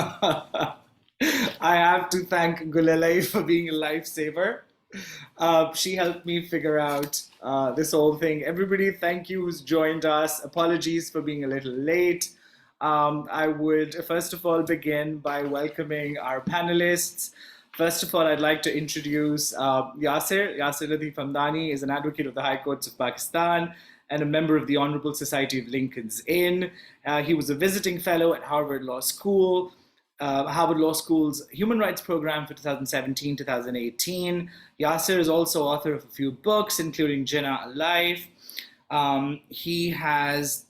I have to thank Gulelai for being a lifesaver. She helped me figure out this whole thing. Everybody, thank you who's joined us. Apologies for being a little late. I would first of all begin by welcoming our panelists. First of all, I'd like to introduce Yasir. Yasir Latif Hamdani is an advocate of the High Courts of Pakistan and a member of the Honorable Society of Lincoln's Inn. He was a visiting fellow at Harvard Law School's Human Rights Program for 2017-2018. Yasser is also author of a few books, including Jinnah Alive. He has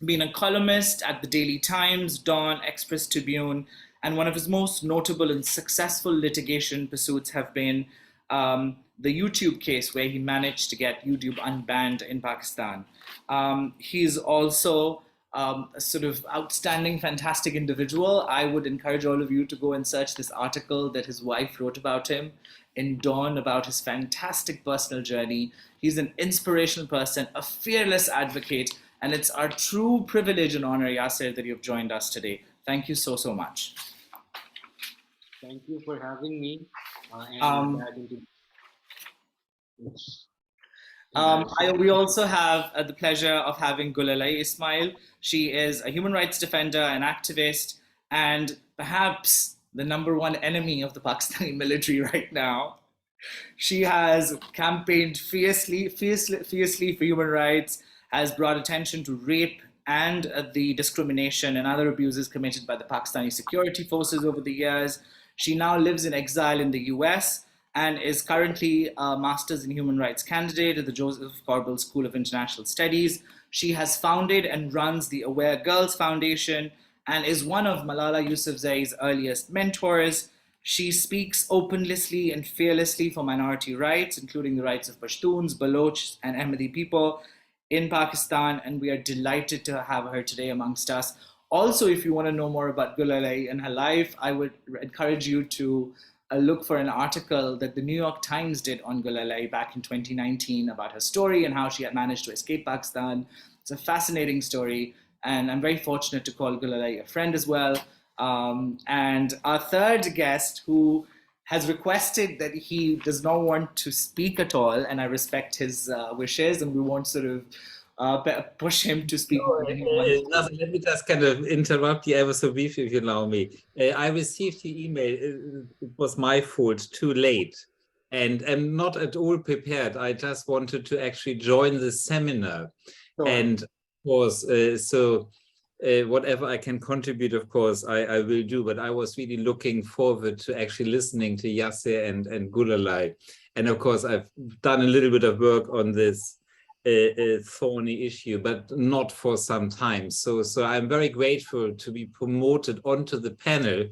been a columnist at the Daily Times, Dawn, Express Tribune, and one of his most notable and successful litigation pursuits have been the YouTube case where he managed to get YouTube unbanned in Pakistan. He's also a sort of outstanding, fantastic individual. I would encourage all of you to go and search this article that his wife wrote about him in Dawn about his fantastic personal journey. He's an inspirational person, a fearless advocate, and it's our true privilege and honor, Yasser, that you've joined us today. Thank you so, so much. Thank you for having me. We also have the pleasure of having Gulelai Ismail. She is a human rights defender, an activist, and perhaps the number one enemy of the Pakistani military right now. She has campaigned fiercely for human rights, has brought attention to rape and the discrimination and other abuses committed by the Pakistani security forces over the years. She now lives in exile in the US and is currently a Master's in Human Rights candidate at the Joseph Corbell School of International Studies. She has founded and runs the Aware Girls Foundation and is one of Malala Yousafzai's earliest mentors. She speaks openly and fearlessly for minority rights, including the rights of Pashtuns, Baloch, and Ahmadi people in Pakistan, and we are delighted to have her today amongst us. Also, if you want to know more about Gulelai and her life, I would encourage you to look for an article that the New York Times did on Gulelai back in 2019 about her story and how she had managed to escape Pakistan. It's a fascinating story, and I'm very fortunate to call Gulelai a friend as well. And our third guest, who has requested that he does not want to speak at all, and I respect his wishes, and we won't sort of push him to speak. Let me just kind of interrupt you ever so briefly, if you allow me. I received the email. It was my fault, too late, and am not at all prepared. I just wanted to actually join the seminar, sure. And of course, whatever I can contribute, of course, I will do. But I was really looking forward to actually listening to Yasser and Gulelai, and of course, I've done a little bit of work on this a thorny issue, but not for some time. So I'm very grateful to be promoted onto the panel,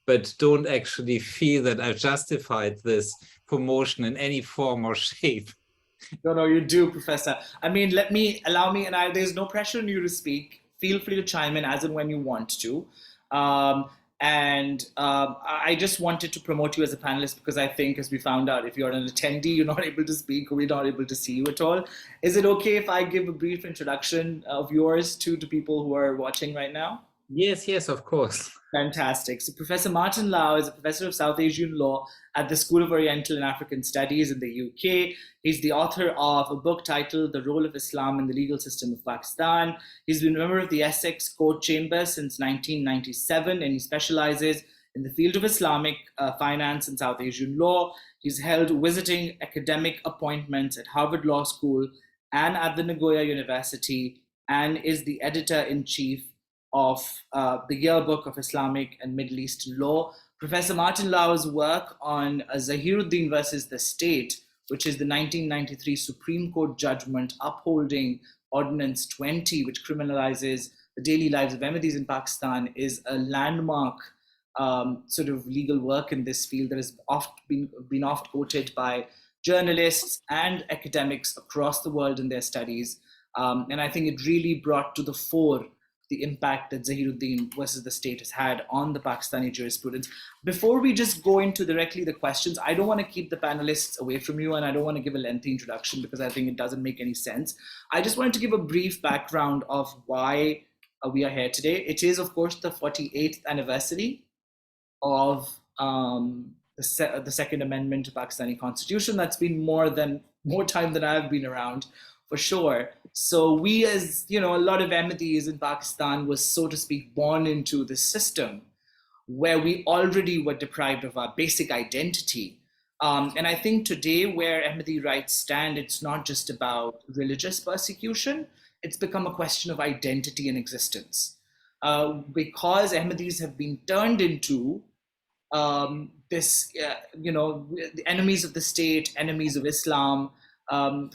but don't actually feel that I've justified this promotion in any form or shape. No, you do, Professor. I mean, allow me, and there's no pressure on you to speak. Feel free to chime in as and when you want to. I just wanted to promote you as a panelist because I think, as we found out, if you're an attendee, you're not able to speak or we're not able to see you at all. Is it okay if I give a brief introduction of yours to people who are watching right now? Yes, of course. Fantastic. So Professor Martin Lau is a professor of South Asian law at the School of Oriental and African Studies in the UK. He's the author of a book titled The Role of Islam in the Legal System of Pakistan. He's been a member of the Essex Court Chamber since 1997, and he specializes in the field of Islamic finance and South Asian law. He's held visiting academic appointments at Harvard Law School and at the Nagoya University, and is the editor-in-chief of the Yearbook of Islamic and Middle Eastern Law. Professor Martin Lau's work on Zahiruddin versus the State, which is the 1993 Supreme Court judgment upholding Ordinance 20, which criminalizes the daily lives of Ahmadis in Pakistan, is a landmark sort of legal work in this field that has been oft quoted by journalists and academics across the world in their studies. And I think it really brought to the fore the impact that Zahiruddin versus the State has had on the Pakistani jurisprudence. Before we just go into directly the questions, I don't want to keep the panelists away from you, and I don't want to give a lengthy introduction because I think it doesn't make any sense. I just wanted to give a brief background of why we are here today. It is, of course, the 48th anniversary of the Second Amendment to Pakistani Constitution. That's been more time than I've been around, for sure. So we, as you know, a lot of Ahmadis in Pakistan was, so to speak, born into this system where we already were deprived of our basic identity. And I think today, where Ahmadi rights stand, it's not just about religious persecution, it's become a question of identity and existence. Because Ahmadis have been turned into the enemies of the state, enemies of Islam,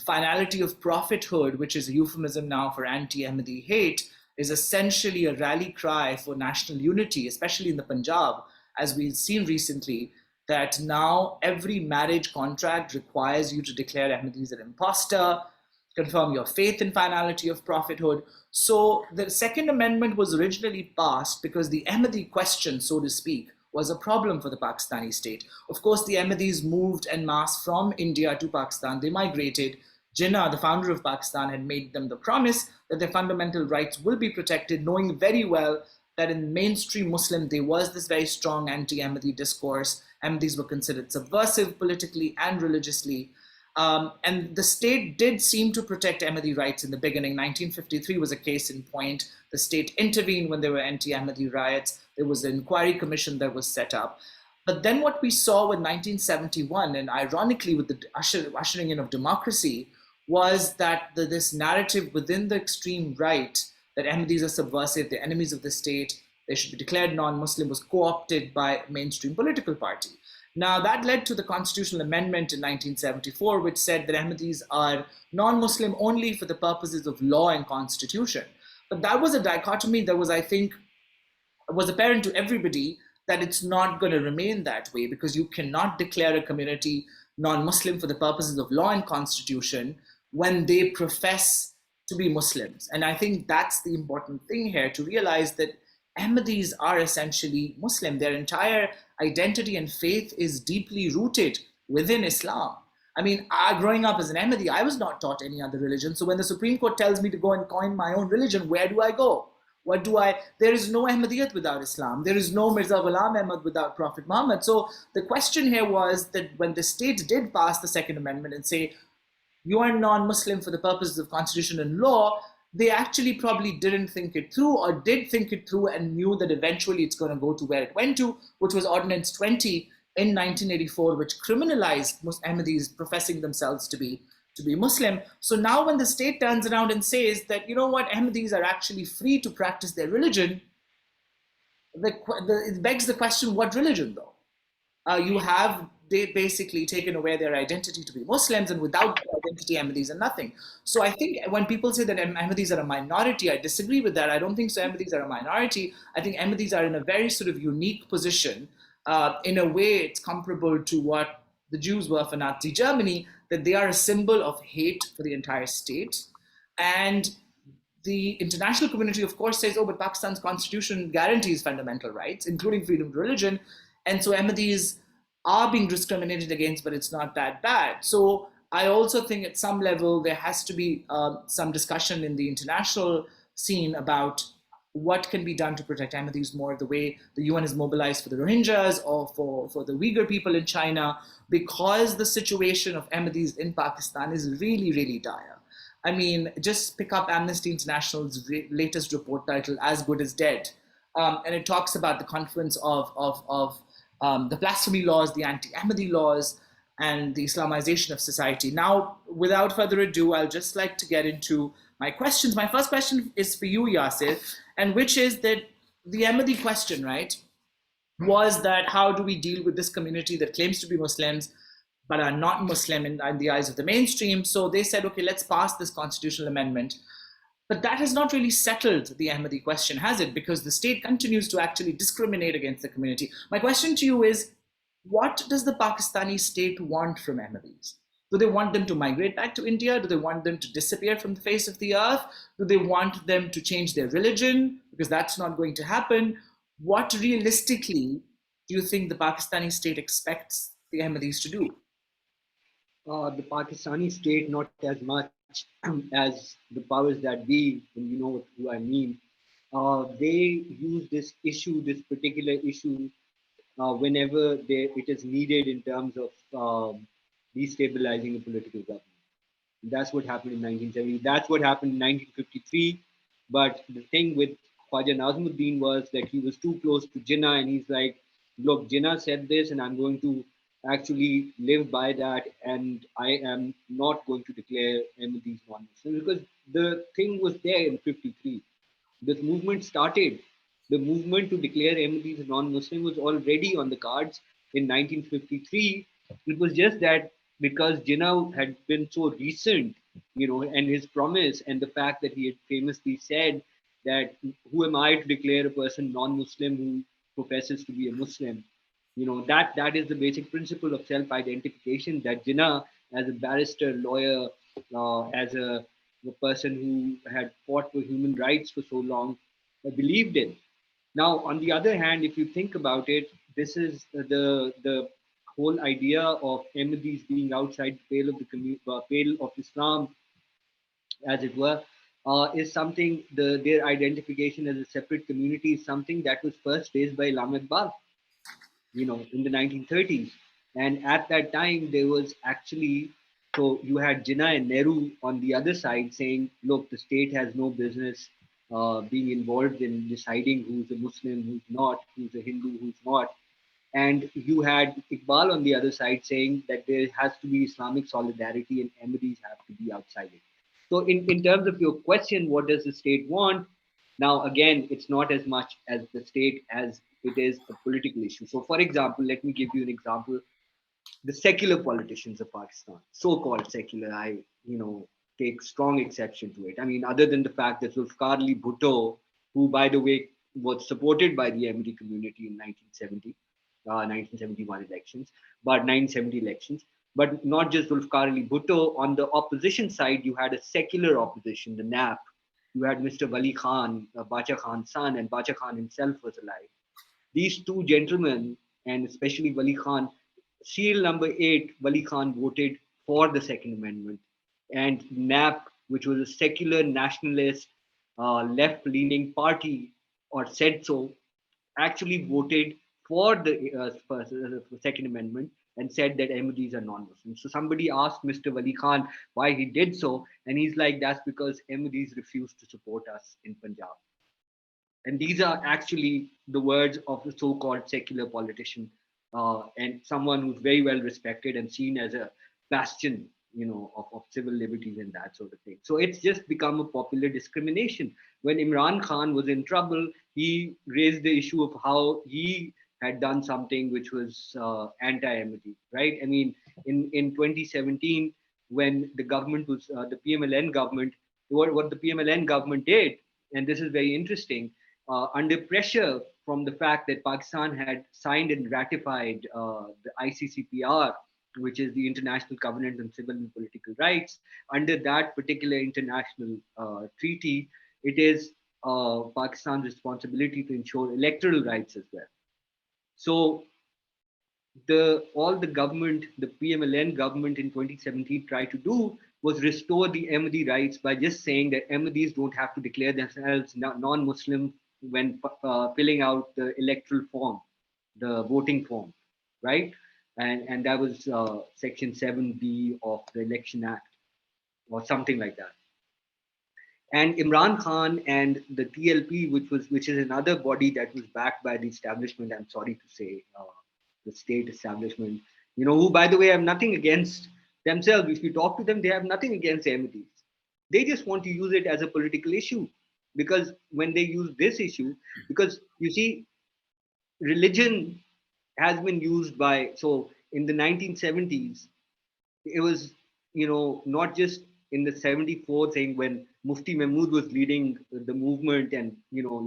finality of prophethood, which is a euphemism now for anti-Ahmadi hate, is essentially a rally cry for national unity, especially in the Punjab, as we've seen recently, that now every marriage contract requires you to declare Ahmadis an imposter, confirm your faith in finality of prophethood. So the Second Amendment was originally passed because the Ahmadi question, so to speak, was a problem for the Pakistani state. Of course, the Ahmadis moved en masse from India to Pakistan. They migrated. Jinnah, the founder of Pakistan, had made them the promise that their fundamental rights will be protected, knowing very well that in mainstream Muslim, there was this very strong anti-Ahmadi discourse. Ahmadis were considered subversive politically and religiously. And the state did seem to protect Ahmadi rights in the beginning. 1953 was a case in point. The state intervened when there were anti-Ahmadi riots. There was an inquiry commission that was set up. But then what we saw with 1971, and ironically with the ushering in of democracy, was that this narrative within the extreme right that Ahmadis are subversive, they're enemies of the state, they should be declared non-Muslim, was co-opted by mainstream political party. Now, that led to the constitutional amendment in 1974, which said that Ahmadis are non-Muslim only for the purposes of law and constitution. But that was a dichotomy that was, I think, was apparent to everybody that it's not going to remain that way, because you cannot declare a community non-Muslim for the purposes of law and constitution when they profess to be Muslims. And I think that's the important thing here, to realize that Ahmadis are essentially Muslim. Their entire identity and faith is deeply rooted within Islam. I mean, growing up as an Ahmadi, I was not taught any other religion. So when the Supreme Court tells me to go and coin my own religion, where do I go? There is no Ahmadiyat without Islam. There is no Mirza Ghulam Ahmad without Prophet Muhammad. So the question here was that when the state did pass the Second Amendment and say, you are non-Muslim for the purposes of constitution and law, they actually probably didn't think it through, or did think it through and knew that eventually it's going to go to where it went to, which was Ordinance 20 in 1984, which criminalized Ahmadis professing themselves to be Muslim. So now when the state turns around and says that, you know what, Ahmadis are actually free to practice their religion, it begs the question, what religion though? They basically taken away their identity to be Muslims, and without their identity, Ahmadis are nothing. So I think when people say that Ahmadis are a minority, I disagree with that. I don't think so. Ahmadis are a minority. I think Ahmadis are in a very sort of unique position. In a way, it's comparable to what the Jews were for Nazi Germany, that they are a symbol of hate for the entire state. And the international community, of course, says, oh, but Pakistan's constitution guarantees fundamental rights, including freedom of religion. And so Ahmadis are being discriminated against, but it's not that bad. So I also think at some level there has to be some discussion in the international scene about what can be done to protect Ahmadis more, the way the UN is mobilized for the Rohingyas or for the Uyghur people in China, because the situation of Ahmadis in Pakistan is really, really dire. I mean, just pick up Amnesty International's latest report titled As Good as Dead. And it talks about the confluence of the blasphemy laws, the anti-Ahmadi laws, and the Islamization of society. Now, without further ado, I'll just like to get into my questions. My first question is for you, Yasir, and which is that the Ahmadi question, right, was that how do we deal with this community that claims to be Muslims but are not Muslim in the eyes of the mainstream? So they said, okay, let's pass this constitutional amendment. But that has not really settled the Ahmadi question, has it? Because the state continues to actually discriminate against the community. My question to you is, what does the Pakistani state want from Ahmadis? Do they want them to migrate back to India? Do they want them to disappear from the face of the earth? Do they want them to change their religion? Because that's not going to happen. What realistically do you think the Pakistani state expects the Ahmadis to do? The Pakistani state, not as much as the powers that be, and you know who I mean, they use this particular issue, whenever it is needed in terms of destabilizing a political government. That's what happened in 1970. That's what happened in 1953. But the thing with Khwaja Nazmuddin was that he was too close to Jinnah, and he's like, look, Jinnah said this, and I'm going to actually live by that, and I am not going to declare Ahmadis non-Muslim, because the thing was there in 53. This movement started. The movement to declare Ahmadis non-Muslim was already on the cards in 1953. It was just that because Jinnah had been so recent, and his promise and the fact that he had famously said that who am I to declare a person non-Muslim who professes to be a Muslim? That is the basic principle of self-identification that Jinnah, as a barrister, lawyer, as a person who had fought for human rights for so long, believed in. Now, on the other hand, if you think about it, this is the whole idea of Ahmadis being outside the pale of pale of Islam, as it were, is something. Their identification as a separate community is something that was first raised by Ilham Iqbal, in the 1930s. And at that time, there was actually, so you had Jinnah and Nehru on the other side saying, look, the state has no business being involved in deciding who's a Muslim, who's not, who's a Hindu, who's not. And you had Iqbal on the other side saying that there has to be Islamic solidarity and Ahmadis have to be outside it. So, in terms of your question, what does the state want? Now, again, it's not as much as the state as it is a political issue. So, for example, let me give you an example. The secular politicians of Pakistan, so-called secular, I take strong exception to it. I mean, other than the fact that Zulfiqar Ali Bhutto, who by the way was supported by the Ahmadi community in 1971 elections, but 1970 elections, but not just Zulfiqar Ali Bhutto. On the opposition side, you had a secular opposition, the NAP. You had Mr. Wali Khan, Bacha Khan's son, and Bacha Khan himself was alive. These two gentlemen, and especially Wali Khan, serial number 8, Wali Khan voted for the Second Amendment. And NAP, which was a secular nationalist, left leaning party, or said so, actually voted for the Second Amendment and said that Ahmadis are non-Muslims. So somebody asked Mr. Wali Khan why he did so, and he's like, that's because Ahmadis refused to support us in Punjab. And these are actually the words of the so-called secular politician, and someone who's very well respected and seen as a bastion, of civil liberties and that sort of thing. So it's just become a popular discrimination. When Imran Khan was in trouble, he raised the issue of how he had done something which was anti-Ahmadi, right? I mean, in 2017, when the government was the PMLN government, what the PMLN government did, and this is very interesting, under pressure from the fact that Pakistan had signed and ratified the ICCPR, which is the International Covenant on Civil and Political Rights. Under that particular international treaty, it is Pakistan's responsibility to ensure electoral rights as well. So the PMLN government in 2017 tried to do was restore the Ahmadi rights by just saying that Ahmadis don't have to declare themselves non-Muslim when filling out the electoral form, the voting form, right? And that was Section 7B of the Election Act, or something like that. And Imran Khan and the TLP, which is another body that was backed by the establishment, I'm sorry to say, the state establishment, who, by the way, have nothing against themselves. If you talk to them, they have nothing against Ahmadis. They just want to use it as a political issue, because when they use this issue, because you see, religion has been used by, so in the 1970s, it was, not just in the 74 thing when Mufti Mahmood was leading the movement, and,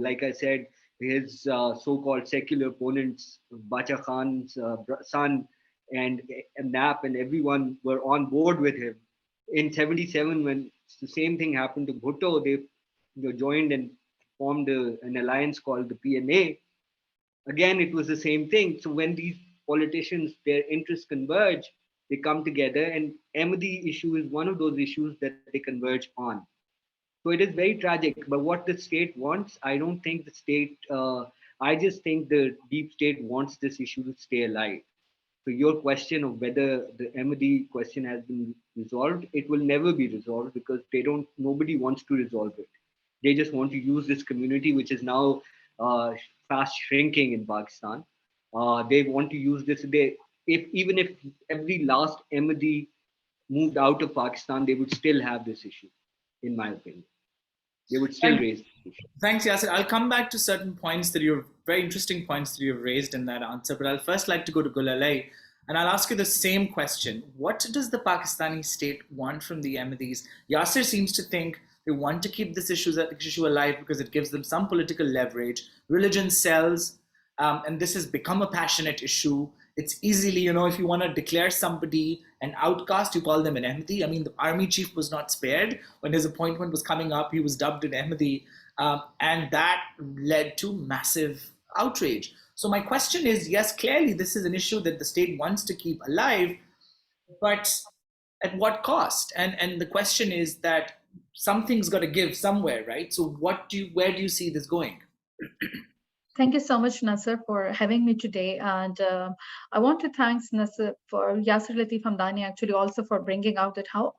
like I said, his so-called secular opponents, Bacha Khan's son, and Nap, and everyone were on board with him. In 77, when the same thing happened to Bhutto, they joined and formed an alliance called the PNA. Again, it was the same thing. So when these politicians, their interests converge, they come together, and Ahmadi issue is one of those issues that they converge on. So it is very tragic. But what the state wants, I don't think the state. I just think the deep state wants this issue to stay alive. So your question of whether the Ahmadi question has been resolved, it will never be resolved because nobody wants to resolve it. They just want to use this community, which is now fast shrinking in Pakistan. They want to use this. Even if every last Ahmadi moved out of Pakistan, they would still have this issue, in my opinion. They would still raise this issue. Thanks, Yasser. I'll come back to certain points that you've very interesting points that you've raised in that answer, but I'll first like to go to Gulalai and I'll ask you the same question. What does the Pakistani state want from the Ahmadis? Yasser seems to think they want to keep this issue alive because it gives them some political leverage. Religion sells, and this has become a passionate issue. It's easily, if you want to declare somebody an outcast, you call them an Ahmadi. I mean, the army chief was not spared. When his appointment was coming up, he was dubbed an Ahmadi. And that led to massive outrage. So my question is, yes, clearly this is an issue that the state wants to keep alive, but at what cost? And the question is that something's got to give somewhere, right? So where do you see this going? Thank you so much, Nasser, for having me today. And I want to thank Nasser for Yasser Latif Hamdani actually also for bringing out that how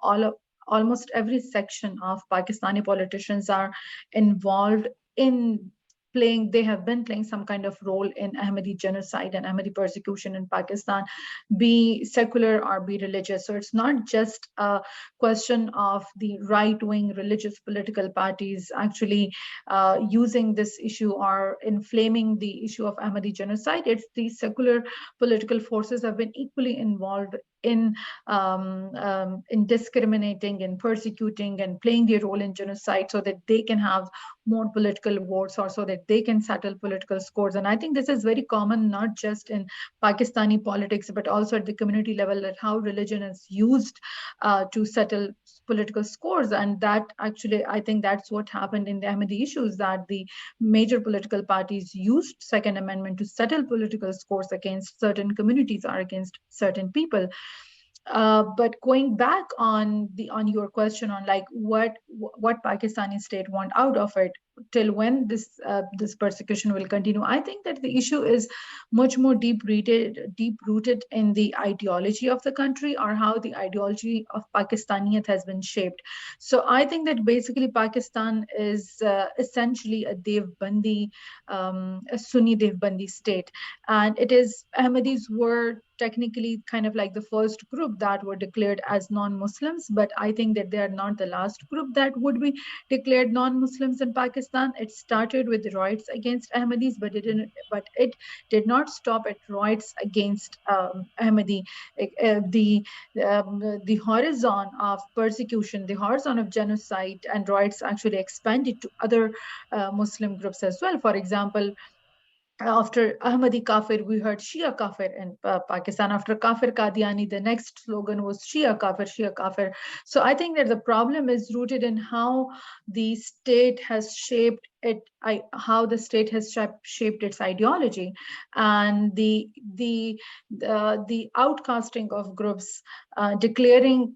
almost every section of Pakistani politicians are involved in they have been playing some kind of role in Ahmadi genocide and Ahmadi persecution in Pakistan, be secular or be religious. So it's not just a question of the right-wing religious political parties actually using this issue or inflaming the issue of Ahmadi genocide. It's the secular political forces have been equally involved in discriminating and persecuting and playing their role in genocide so that they can have more political votes or so that they can settle political scores. And I think this is very common, not just in Pakistani politics, but also at the community level, that how religion is used to settle political scores. And that actually, I think that's what happened in the Ahmadi issues, that the major political parties used Second Amendment to settle political scores against certain communities or against certain people. But going back on your question on like what Pakistani state want out of it, till when this persecution will continue, I think that the issue is much more deep rooted in the ideology of the country or how the ideology of Pakistaniyat has been shaped. So I think that basically Pakistan is essentially a Devbandi, a Sunni Devbandi state, and it is Ahmadis were technically kind of like the first group that were declared as non-Muslims, but I think that they are not the last group that would be declared non-Muslims in Pakistan. It started with the riots against Ahmadis, but it did not stop at riots against Ahmadi. The horizon of persecution, the horizon of genocide and riots actually expanded to other Muslim groups as well. For example, after Ahmadi Kafir, we heard Shia Kafir in Pakistan. After Kafir Qadiani, the next slogan was Shia Kafir, Shia Kafir. So I think that the problem is rooted in how the state has shaped it, how the state has shaped its ideology, and the outcasting of groups, declaring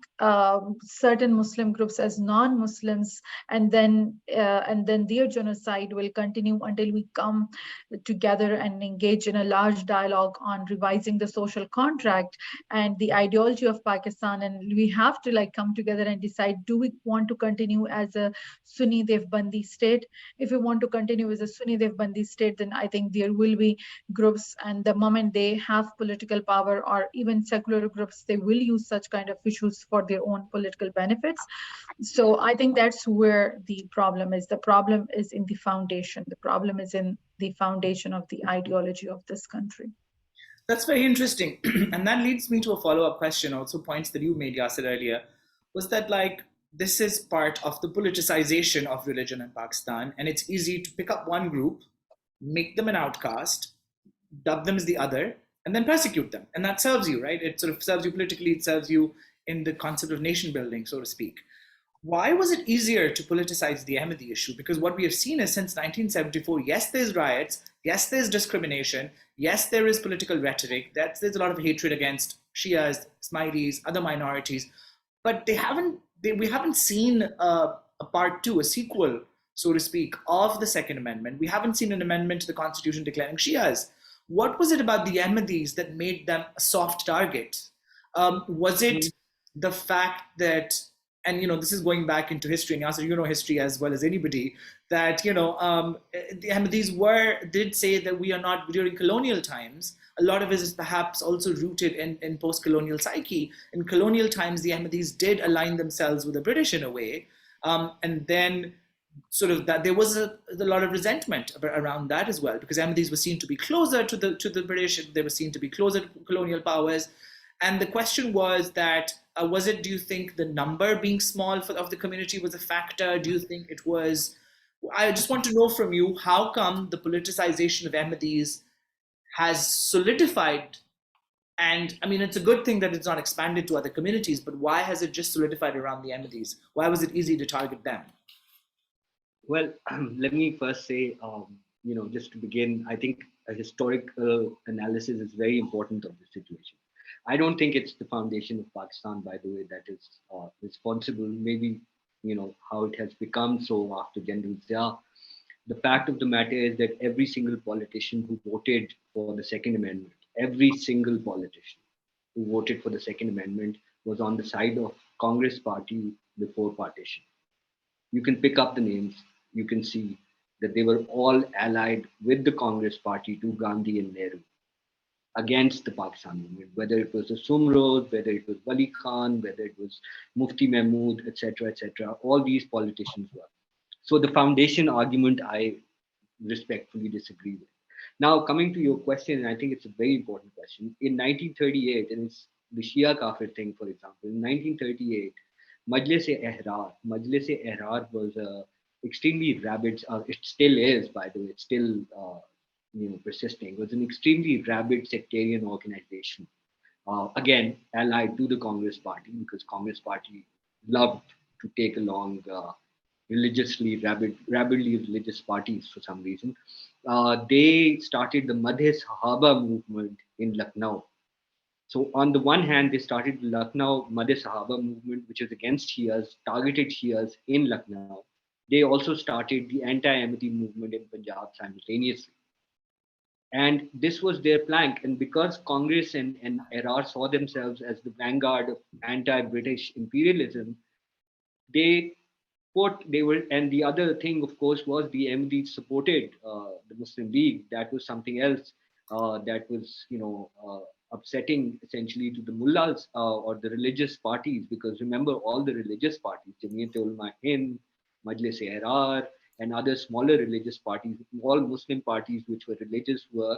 certain Muslim groups as non-Muslims, and then their genocide will continue until we come together and engage in a large dialogue on revising the social contract and the ideology of Pakistan. And we have to like come together and decide, do we want to continue as a Sunni Devbandi state? If we want to continue as a Sunni Devbandi state, then I think there will be groups, and the moment they have political power or even secular groups, they will use such kind of issues for their own political benefits. So I think that's where the problem is. The problem is in the foundation. The problem is in the foundation of the ideology of this country. That's very interesting. And that leads me to a follow-up question, also points that you made, Yasser, earlier, was that like, this is part of the politicization of religion in Pakistan, and it's easy to pick up one group, make them an outcast, dub them as the other, and then persecute them. And that serves you, right? It sort of serves you politically, it serves you in the concept of nation building, so to speak. Why was it easier to politicize the Ahmadi issue? Because what we have seen is since 1974, yes, there's riots, yes, there's discrimination, yes, there is political rhetoric, there's a lot of hatred against Shias, Ismailis, other minorities, but we haven't seen a part two, a sequel. so to speak, of the Second Amendment. We haven't seen an amendment to the Constitution declaring Shias. What was it about the Ahmadis that made them a soft target? Was it the fact that, and this is going back into history, and Yasser, you know history as well as anybody, that the Ahmadis did say that we are not during colonial times. A lot of it is perhaps also rooted in post-colonial psyche. In colonial times, the Ahmadis did align themselves with the British in a way, and then sort of that there was a lot of resentment around that as well, because Ahmadis were seen to be closer to the British, they were seen to be closer to colonial powers. And the question was that, do you think the number being small of the community was a factor? Do you think it was, I just want to know from you, how come the politicization of Ahmadis has solidified? And I mean, it's a good thing that it's not expanded to other communities, but why has it just solidified around the Ahmadis? Why was it easy to target them? Well, let me first say, just to begin, I think a historical analysis is very important of the situation. I don't think it's the foundation of Pakistan, by the way, that is responsible. Maybe, how it has become so after General Zia. The fact of the matter is that every single politician who voted for the Second Amendment, every single politician who voted for the Second Amendment was on the side of Congress party before partition. You can pick up the names, you can see that they were all allied with the Congress party to Gandhi and Nehru against the Pakistan movement, whether it was the Sumrod, whether it was Wali Khan, whether it was Mufti Mahmood, etc., etc. All these politicians were. So the foundation argument I respectfully disagree with. Now, coming to your question, and I think it's a very important question. In 1938, and it's the Shia Kafir thing, for example, in 1938, Majlis-e-Ehrar was a extremely rabid, it still is, by the way, it's still persisting, was an extremely rabid sectarian organization. Again, allied to the Congress party, because Congress party loved to take along rabidly religious parties for some reason. They started the Madhe Sahaba movement in Lucknow. So on the one hand, they started the Lucknow Madhe Sahaba movement, which is against Shias, targeted Shias in Lucknow. They also started the anti-Ahmadi movement in Punjab simultaneously. And this was their plank. And because Congress and Ehrar saw themselves as the vanguard of anti-British imperialism, and the other thing, of course, was the Ahmadis supported the Muslim League. That was something else that was, upsetting essentially to the mullahs or the religious parties, because remember, all the religious parties, Jamiyat-e-Ulama Hind, Majlis-e-Ehrar, and other smaller religious parties, all Muslim parties which were religious, were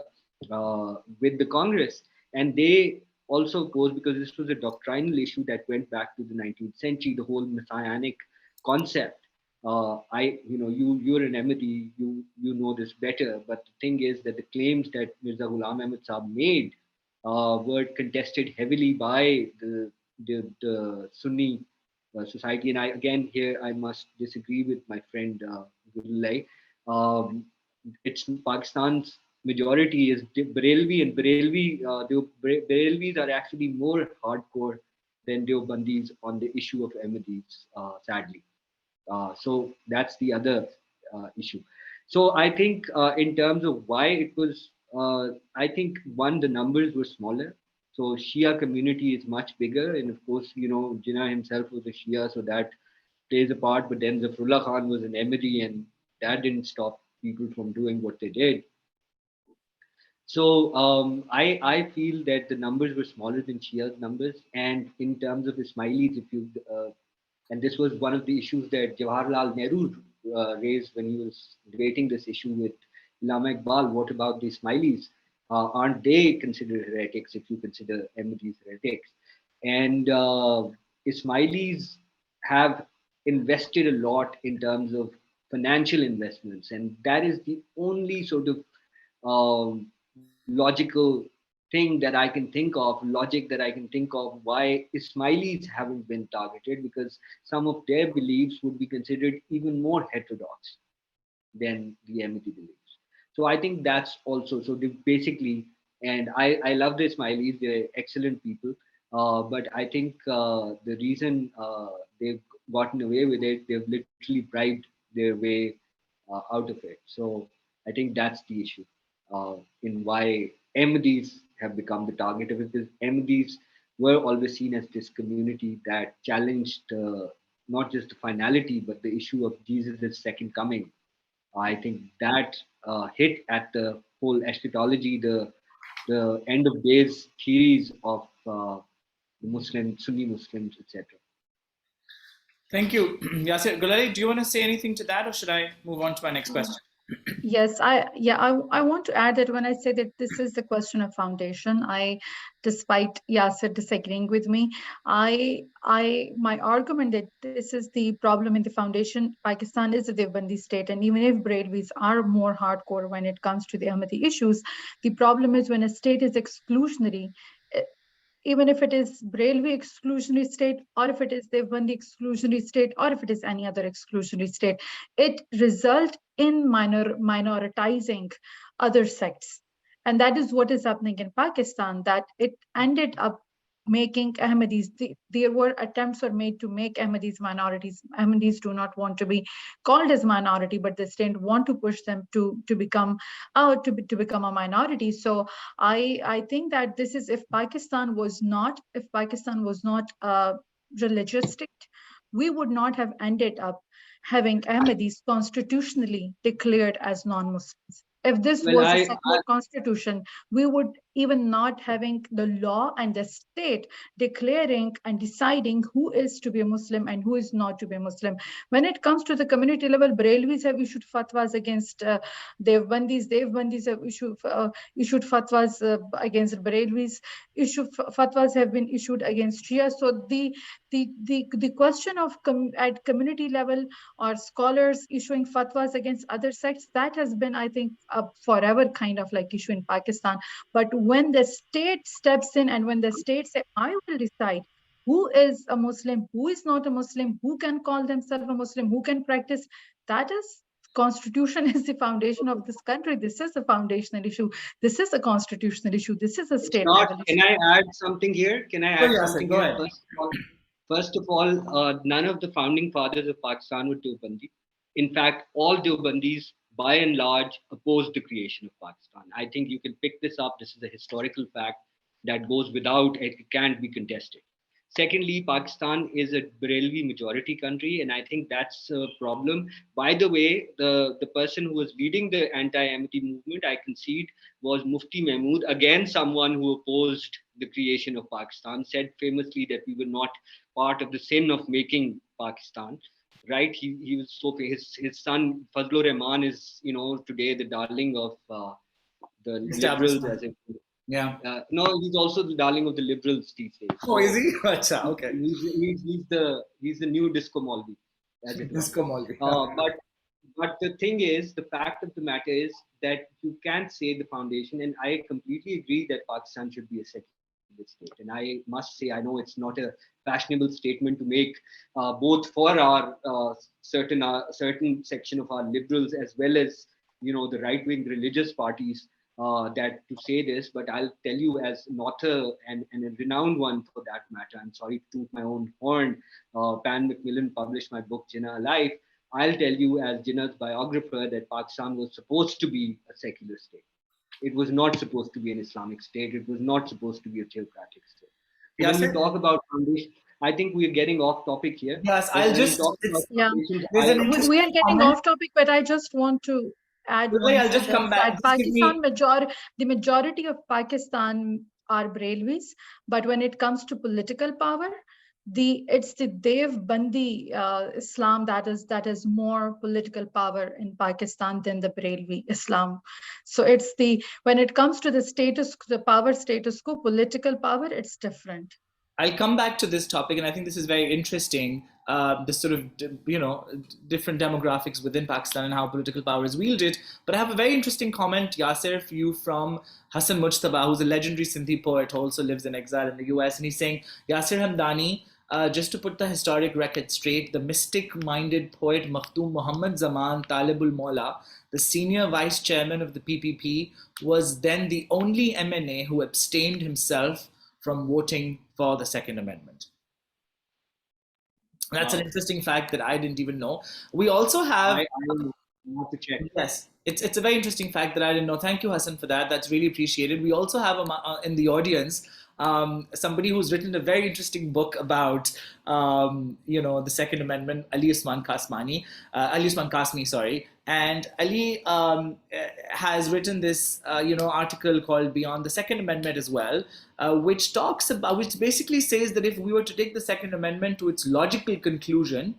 with the Congress. And they also opposed, because this was a doctrinal issue that went back to the 19th century, the whole messianic concept. You're an Ahmadi, you know this better. But the thing is that the claims that Mirza Ghulam Ahmad Saab made were contested heavily by the Sunni society. And I must disagree with my friend Gulai. It's Pakistan's majority is Barelvi, and Barelvis are actually more hardcore than Deobandis on the issue of Ahmadis, sadly. So that's the other issue. So I think in terms of why it was, I think the numbers were smaller. So Shia community is much bigger, and of course, Jinnah himself was a Shia, so that plays a part. But then Zafrullah Khan was an Ahmadi, and that didn't stop people from doing what they did. So I feel that the numbers were smaller than Shia's numbers, and in terms of Ismailis, and this was one of the issues that Jawaharlal Nehru raised when he was debating this issue with Allama Iqbal. What about the Ismailis? Aren't they considered heretics if you consider Ahmadis heretics? And Ismailis have invested a lot in terms of financial investments, and that is the only sort of logical logic that I can think of why Ismailis haven't been targeted, because some of their beliefs would be considered even more heterodox than the Ahmadi beliefs. So I think that's also, so they basically, and I love the Ismailis, they're excellent people, but I think the reason they've gotten away with it, they've literally bribed their way out of it. So I think that's the issue in why Ahmadis have become the target of it. Because Ahmadis were always seen as this community that challenged not just the finality, but the issue of Jesus' second coming. I think that hit at the whole eschatology, the end of days theories of the Muslim, Sunni Muslims, etc. Thank you. Yasir, Gulali, do you want to say anything to that, or should I move on to my next question? Yes, I want to add that when I say that this is the question of foundation, despite Yasir disagreeing with me, my argument that this is the problem in the foundation. Pakistan is a Devbandi state, and even if Brailwis are more hardcore when it comes to the Ahmadi issues, the problem is when a state is exclusionary. Even if it is Brailwi exclusionary state, or if it is Devbandi exclusionary state, or if it is any other exclusionary state, it results in minoritizing other sects. And that is what is happening in Pakistan, that it ended up making Ahmadis, there were attempts were made to make Ahmadis minorities. Ahmadis do not want to be called as minority, but the state want to push them to become a minority. So I think that this is, if Pakistan was not a religious state, we would not have ended up having Ahmadis constitutionally declared as non-Muslims. If this Well, was a secular constitution, we would even not having the law and the state declaring and deciding who is to be a Muslim and who is not to be a Muslim. When it comes to the community level, Brailwis have issued fatwas against Devbandis have issued fatwas against Brailwis. Fatwas have been issued against Shia. So the question of at community level or scholars issuing fatwas against other sects, that has been, I think, a forever kind of like issue in Pakistan. But when the state steps in and when the state say, I will decide who is a Muslim, who is not a Muslim, who can call themselves a Muslim, who can practice, that is, constitution is the foundation of this country. This is a foundational issue. This is a constitutional issue. This is a state level issue. Can I add something here? Go ahead. First of all, none of the founding fathers of Pakistan were Deobandi. In fact, all Deobandis, by and large, opposed the creation of Pakistan. I think you can pick this up. This is a historical fact that goes without, it can't be contested. Secondly, Pakistan is a Barelvi majority country, and I think that's a problem. By the way, the person who was leading the anti-Ahmadi movement, I concede, was Mufti Mahmood, again someone who opposed the creation of Pakistan, said famously that we were not part of the sin of making Pakistan. Right? He was so his son Fazlur Rahman is today the darling of the liberals, as if. Yeah. No, he's also the darling of the liberals these days. Oh, is he? Achha, okay. He's the new Disco Molvi, as it Disco Molvi. But the thing is, the fact of the matter is that you can't say the foundation, and I completely agree that Pakistan should be a secular state. And I must say, I know it's not a fashionable statement to make, both for our certain section of our liberals as well as the right-wing religious parties. That to say this, but I'll tell you as an author and a renowned one for that matter. I'm sorry to toot my own horn. Pan Macmillan published my book Jinnah Alive. I'll tell you as Jinnah's biographer that Pakistan was supposed to be a secular state. It was not supposed to be an Islamic state. It was not supposed to be a theocratic state. Yes, when we talk about foundation, I think we are getting off topic here. Yes, we are getting off topic, but I just want to add I'll just come back. Pakistan the majority of Pakistan are Brailwis, but when it comes to political power, it's the Devbandi Islam that is more political power in Pakistan than the Brailwi Islam. So it's when it comes to the power status quo, political power, it's different. I'll come back to this topic, and I think this is very interesting. The sort of different demographics within Pakistan and how political power is wielded. But I have a very interesting comment, Yasir, for you from Hassan Mujtaba, who's a legendary Sindhi poet, who also lives in exile in the US, and he's saying, Yasir Hamdani, just to put the historic record straight, the mystic-minded poet Makhdoom Muhammad Zaman Talibul Mawla, the senior vice chairman of the PPP, was then the only MNA who abstained himself from voting for the Second Amendment. That's an interesting fact that I didn't even know. We also have... You have to check. Yes, it's a very interesting fact that I didn't know. Thank you, Hassan, for that. That's really appreciated. We also have in the audience somebody who's written a very interesting book about the Second Amendment, Ali Usman Kasmi, sorry. And Ali has written this article called Beyond the Second Amendment as well, which basically says that if we were to take the Second Amendment to its logical conclusion,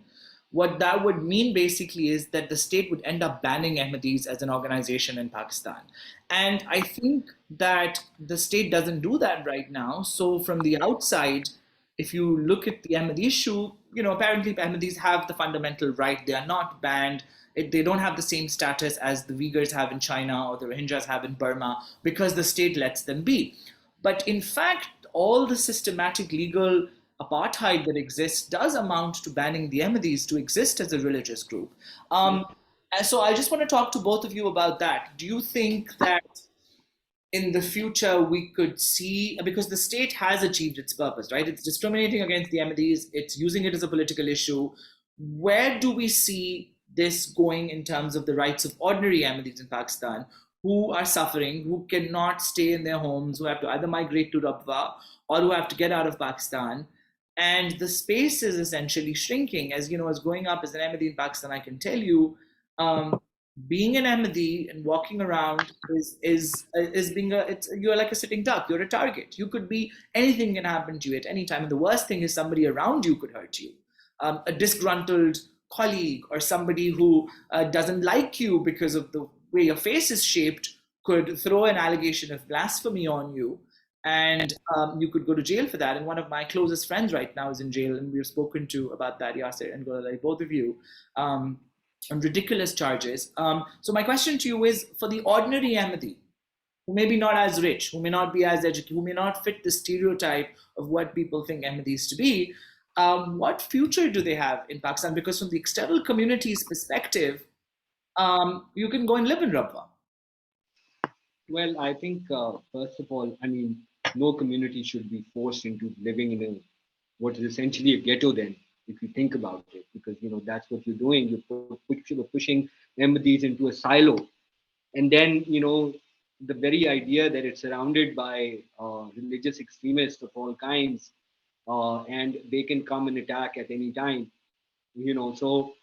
what that would mean basically is that the state would end up banning Ahmadis as an organization in Pakistan. And I think that the state doesn't do that right now. So from the outside, if you look at the Ahmadi issue, apparently Ahmadis have the fundamental right. They are not banned. They don't have the same status as the Uyghurs have in China or the Rohingyas have in Burma because the state lets them be. But in fact, all the systematic legal apartheid that exists does amount to banning the Ahmadis to exist as a religious group. And so I just want to talk to both of you about that. Do you think that in the future we could see, because the state has achieved its purpose, right? It's discriminating against the Ahmadis, it's using it as a political issue. Where do we see this going in terms of the rights of ordinary Ahmadis in Pakistan who are suffering, who cannot stay in their homes, who have to either migrate to Rabwa or who have to get out of Pakistan? And the space is essentially shrinking. As growing up as an Ahmadi in Pakistan, I can tell you, um, being an Ahmadi and walking around is being you're like a sitting duck. You're a target. You could be, anything can happen to you at any time. And the worst thing is somebody around you could hurt you. A disgruntled colleague or somebody who doesn't like you because of the way your face is shaped could throw an allegation of blasphemy on you, and you could go to jail for that. And one of my closest friends right now is in jail, and we've spoken to about that, Yasser and Golai, both of you, on ridiculous charges. So my question to you is, for the ordinary Ahmadi, who may be not as rich, who may not be as educated, who may not fit the stereotype of what people think Ahmadis to be, what future do they have in Pakistan? Because from the external community's perspective, you can go and live in Rabwa. Well, I think first of all, I mean, no community should be forced into living in what is essentially a ghetto. Then, if you think about it, because that's what you're doing. You're pushing Ahmadis into a silo, and then the very idea that it's surrounded by religious extremists of all kinds, and they can come and attack at any time. So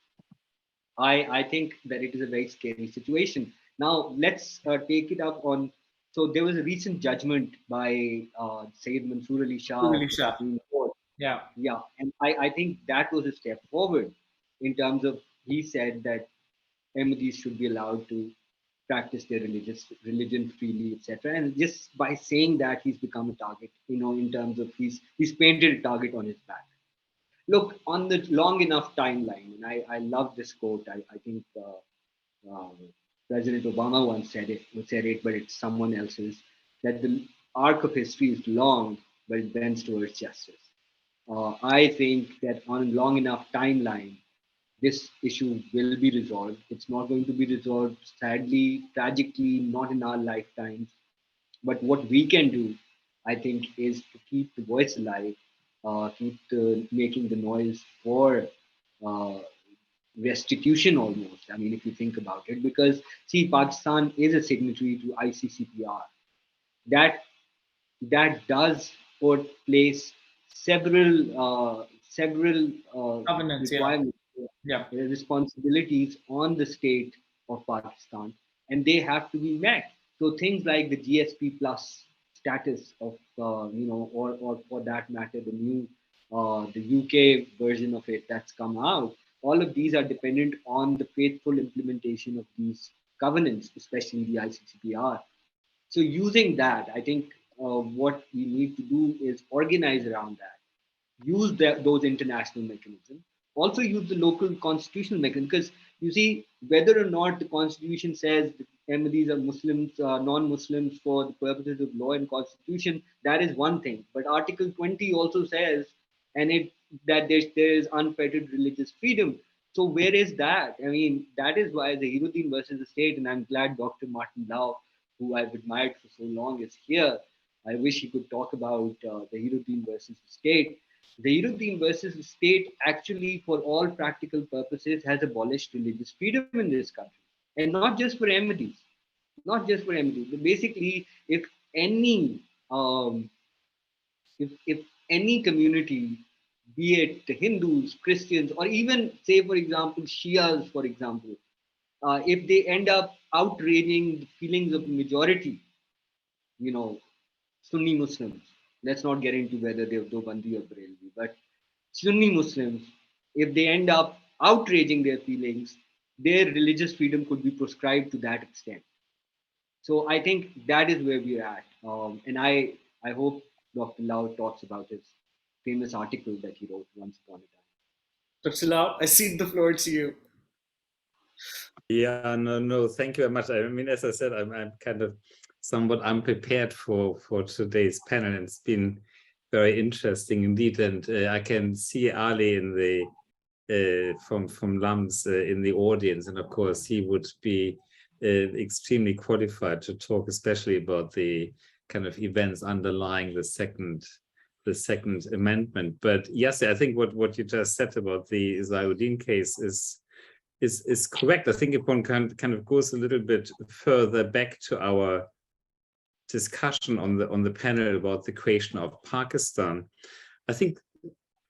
I think that it is a very scary situation. Now let's take it up on. So there was a recent judgment by Sayyid Mansoor Ali Shah of Really the sharp. Supreme Court. Yeah. Yeah, and I think that was a step forward in terms of, he said that Ahmadis should be allowed to practice their religion freely, etc. And just by saying that, he's become a target. In terms of he's painted a target on his back. Look, on the long enough timeline, and I love this quote. I think uh, President Obama once said it, but it's someone else's, that the arc of history is long, but it bends towards justice. I think that on a long enough timeline, this issue will be resolved. It's not going to be resolved, sadly, tragically, not in our lifetimes. But what we can do, I think, is to keep the voice alive, making the noise for uh, restitution almost. I mean, if you think about it, because see, Pakistan is a signatory to ICCPR. That that does put place several Covenants, yeah. requirements, Yeah. responsibilities on the state of Pakistan, and they have to be met. So things like the GSP plus status of or for that matter, the UK version of it that's come out. All of these are dependent on the faithful implementation of these covenants, especially the ICCPR. So using that, I think what we need to do is organize around that. Use those international mechanisms. Also use the local constitutional mechanism, because you see, whether or not the constitution says that Ahmadis are Muslims, non-Muslims for the purposes of law and constitution, that is one thing. But Article 20 also says, and it that there is unfettered religious freedom. So where is that? I mean, that is why the Hiruddin versus the state, and I'm glad Dr. Martin Lau, who I've admired for so long, is here. I wish he could talk about the Hiruddin versus the state. The Hiruddin versus the state actually, for all practical purposes, has abolished religious freedom in this country. and not just for Ahmadis, not just for Ahmadis. Basically, if any if any community, be it the Hindus, Christians, or even say for example Shias, for example, if they end up outraging the feelings of majority, you know, Sunni Muslims. Let's not get into whether they're Dobandi or Barelvi, but Sunni Muslims, if they end up outraging their feelings, their religious freedom could be prescribed to that extent. So I think that is where we're at. And I hope Dr. Lau talks about his famous article that he wrote once upon a time. Dr. Lau, I cede the floor to you. Yeah, no, thank you very much. I mean, as I said, I'm kind of somewhat unprepared for today's panel, and it's been very interesting indeed. And I can see Ali in the from LAMS in the audience, and of course he would be extremely qualified to talk, especially about the kind of events underlying the second amendment. But yes, I think what you just said about the Zainuddin case is correct. I think if one kind of goes a little bit further back to our discussion on the panel about the creation of Pakistan, I think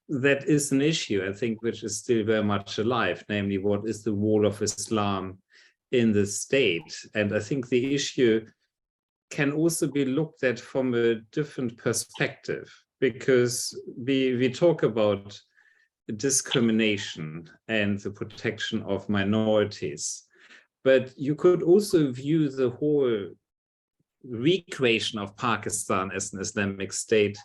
that is an issue, I think, which is still very much alive, namely what is the role of Islam in the state. And I think the issue can also be looked at from a different perspective, because we talk about discrimination and the protection of minorities, but you could also view the whole recreation of Pakistan as an Islamic state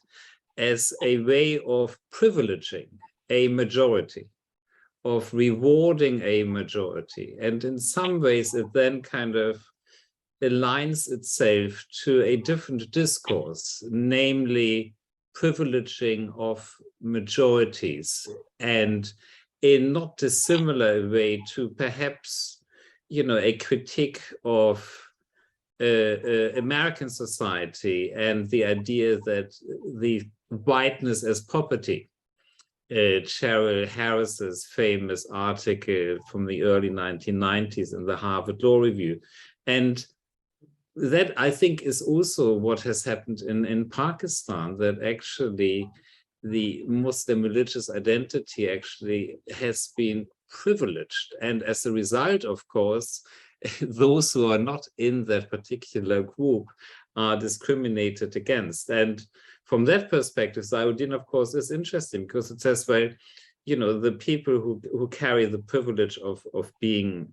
as a way of privileging a majority, of rewarding a majority. And in some ways, it then kind of aligns itself to a different discourse, namely privileging of majorities, and in not dissimilar way to perhaps, a critique of American society and the idea that the whiteness as property. Cheryl Harris's famous article from the early 1990s in the Harvard Law Review. And that, I think, is also what has happened in Pakistan, that actually the Muslim religious identity actually has been privileged. And as a result, of course, those who are not in that particular group are discriminated against. And from that perspective, Zainuddin, of course, is interesting, because it says, well, the people who carry the privilege of being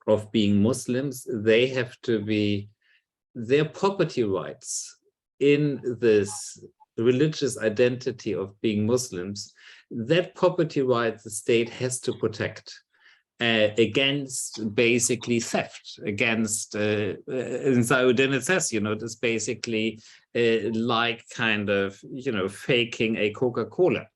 Muslims, they have to be, their property rights in this religious identity of being Muslims, that property right the state has to protect against basically theft, against, in Zainuddin it says, it's basically like kind of, faking a Coca-Cola.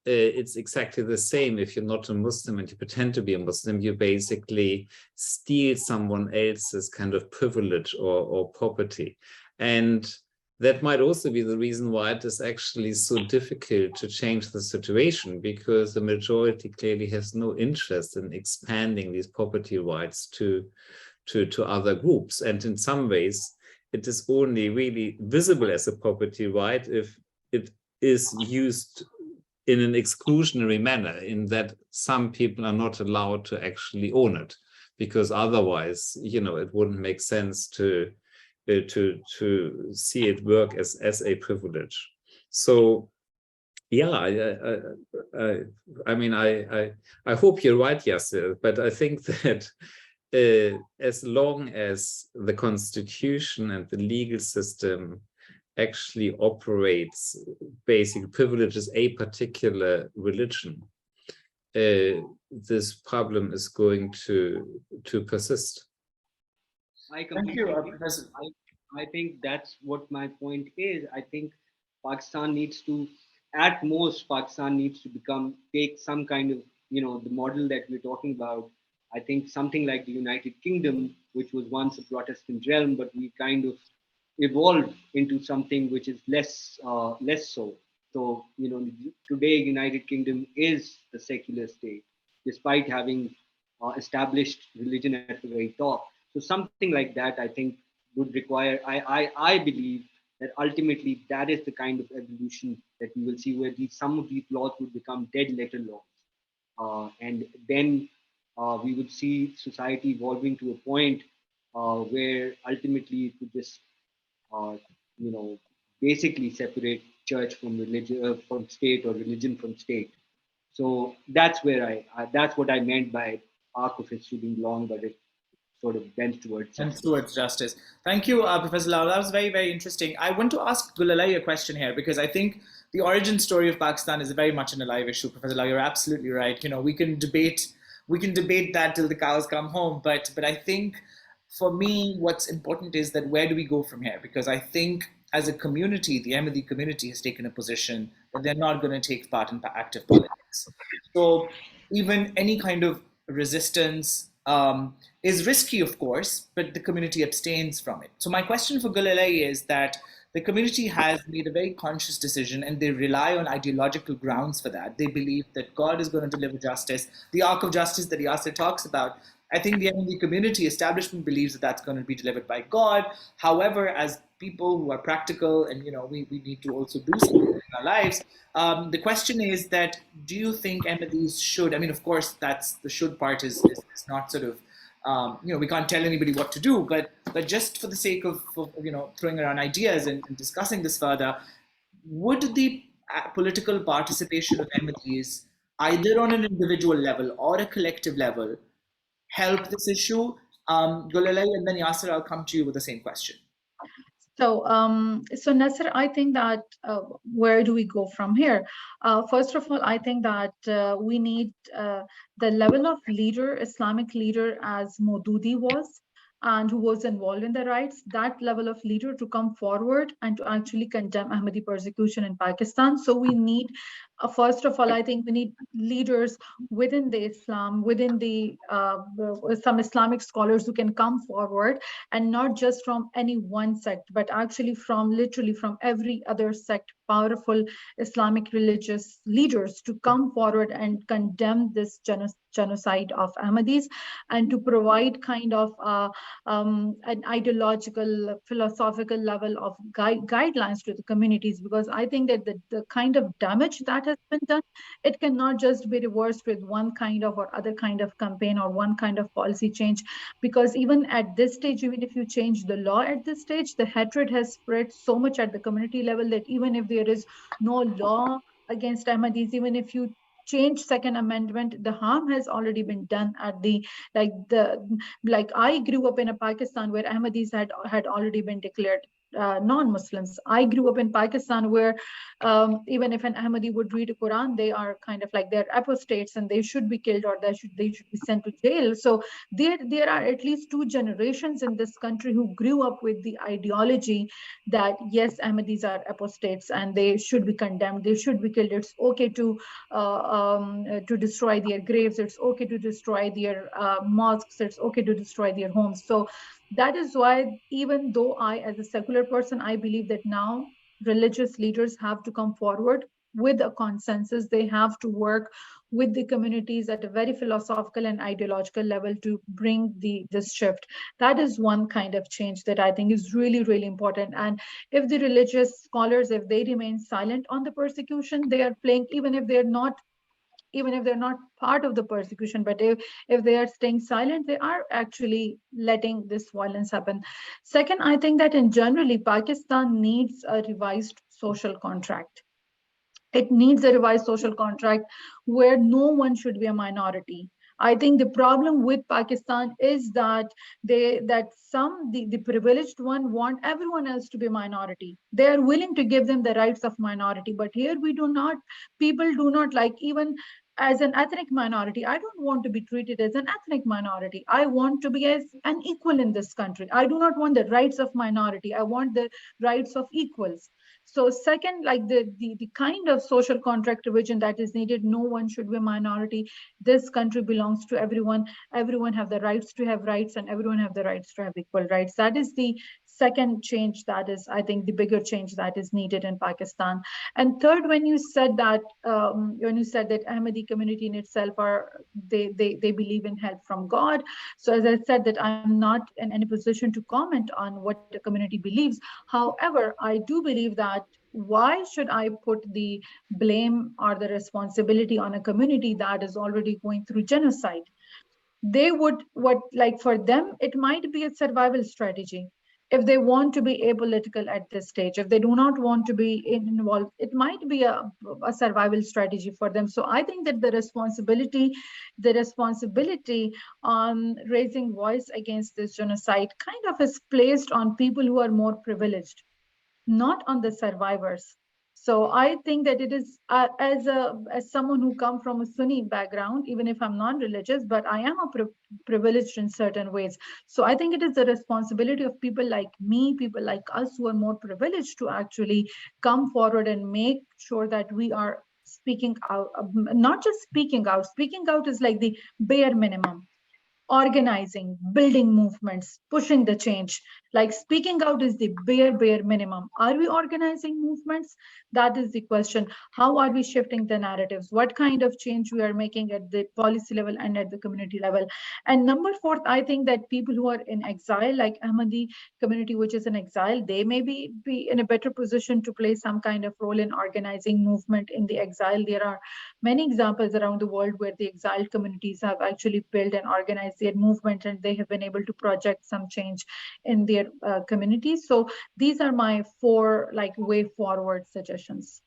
It's exactly the same. If you're not a Muslim and you pretend to be a Muslim, you basically steal someone else's kind of privilege or property. And that might also be the reason why it is actually so difficult to change the situation, because the majority clearly has no interest in expanding these property rights to other groups. And in some ways, it is only really visible as a property right if it is used in an exclusionary manner, in that some people are not allowed to actually own it, because otherwise, it wouldn't make sense to see it work as a privilege. So, yeah, I mean, I hope you're right, Yasser, but I think that as long as the constitution and the legal system actually operates, basically privileges a particular religion, this problem is going to persist. I Thank completely you, agree. Professor. I think that's what my point is. I think Pakistan needs to, at most, Pakistan needs to take some kind of, the model that we're talking about. I think something like the United Kingdom, which was once a Protestant realm, but we kind of evolved into something which is less so. So, today United Kingdom is the secular state, despite having established religion at the very top. So something like that, I think, would require. I believe that ultimately that is the kind of evolution that we will see, where some of these laws would become dead letter laws, and then we would see society evolving to a point where ultimately it would just, uh, you know, basically separate church from religion, from state, or religion from state. So that's where that's what I meant by arc of history being long, but it sort of bends towards And justice. towards justice. Thank you, Professor Lau. That was very, very interesting. I want to ask Gulalai a question here because I think the origin story of Pakistan is very much an alive issue. Professor Lau, you're absolutely right. You know, we can debate that till the cows come home. But I think for me, what's important is that where do we go from here? Because I think as a community, the Ahmadi community has taken a position that they're not going to take part in active politics. So even any kind of resistance is risky, of course, but the community abstains from it. So my question for Gulalai is that the community has made a very conscious decision and they rely on ideological grounds for that. They believe that God is going to deliver justice, the arc of justice that Yasser talks about. I think the Ahmadi community establishment believes that that's going to be delivered by God. However, as people who are practical and we need to also do something in our lives, the question is that do you think Ahmadis should? I mean, of course, that's the should part is not sort of we can't tell anybody what to do, but just for the sake of throwing around ideas and discussing this further, would the political participation of Ahmadis, either on an individual level or a collective level, help this issue? Gulalai, and then Yasser, I'll come to you with the same question. So Nasser, I think that where do we go from here? First of all, I think that we need the level of leader, Islamic leader, as Maududi was, and who was involved in the riots, that level of leader to come forward and to actually condemn Ahmadi persecution in Pakistan. So we need, first of all, I think we need leaders within the Islam, within the some Islamic scholars who can come forward, and not just from any one sect, but actually from literally from every other sect, powerful Islamic religious leaders to come forward and condemn this genocide of Ahmadis, and to provide kind of an ideological, philosophical level of guidelines to the communities, because I think that the kind of damage that has been done, it cannot just be reversed with one kind of or other kind of campaign or one kind of policy change, because even at this stage, even if you change the law at this stage, the hatred has spread so much at the community level that even if there is no law against Ahmadis, even if you change Second Amendment, the harm has already been done at the like I grew up in a Pakistan where Ahmadis had already been declared non-Muslims. I grew up in Pakistan where even if an Ahmadi would read a Quran, they are kind of like they're apostates and they should be killed, or they should be sent to jail. So there are at least two generations in this country who grew up with the ideology that yes, Ahmadis are apostates and they should be condemned, they should be killed. It's okay to destroy their graves, it's okay to destroy their mosques, it's okay to destroy their homes. So that is why, even though I, as a secular person, I believe that now religious leaders have to come forward with a consensus. They have to work with the communities at a very philosophical and ideological level to bring this shift. That is one kind of change that I think is really, really important. And if the religious scholars, if they remain silent on the persecution, they are playing, even if they're not part of the persecution, but if they are staying silent, they are actually letting this violence happen. Second, I think that in generally Pakistan needs a revised social contract. It needs a revised social contract where no one should be a minority. I think the problem with Pakistan is that the privileged one want everyone else to be a minority. They are willing to give them the rights of minority, but here we do not. People do not like, even as an ethnic minority. I don't want to be treated as an ethnic minority. I want to be as an equal in this country. I do not want the rights of minority. I want the rights of equals. So second, like the kind of social contract revision that is needed, no one should be a minority. This country belongs to everyone. Everyone have the rights to have rights, and everyone have the rights to have equal rights. That is the second change that is, I think, the bigger change that is needed in Pakistan. And third, when you said that Ahmadi community in itself they believe in help from God. So as I said, that I'm not in any position to comment on what a community believes. However, I do believe that why should I put the blame or the responsibility on a community that is already going through genocide? They would, what, like, for them it might be a survival strategy. If they want to be apolitical at this stage, if they do not want to be involved, it might be a survival strategy for them. So I think that the responsibility on raising voice against this genocide kind of is placed on people who are more privileged, not on the survivors. So I think that it is, as someone who come from a Sunni background, even if I'm non-religious, but I am privileged in certain ways. So I think it is the responsibility of people like me, people like us who are more privileged, to actually come forward and make sure that we are speaking out. Not just speaking out. Speaking out is like the bare minimum. Organizing, building movements, pushing the change. Like, speaking out is the bare minimum. Are we organizing movements? That is the question. How are we shifting the narratives? What kind of change we are making at the policy level and at the community level? And number fourth, I think that people who are in exile, like Ahmadi community, which is in exile, they may be in a better position to play some kind of role in organizing movement in the exile. There are many examples around the world where the exiled communities have actually built and organized their movement, and they have been able to project some change in their communities. So these are my four, like, way forward suggestions.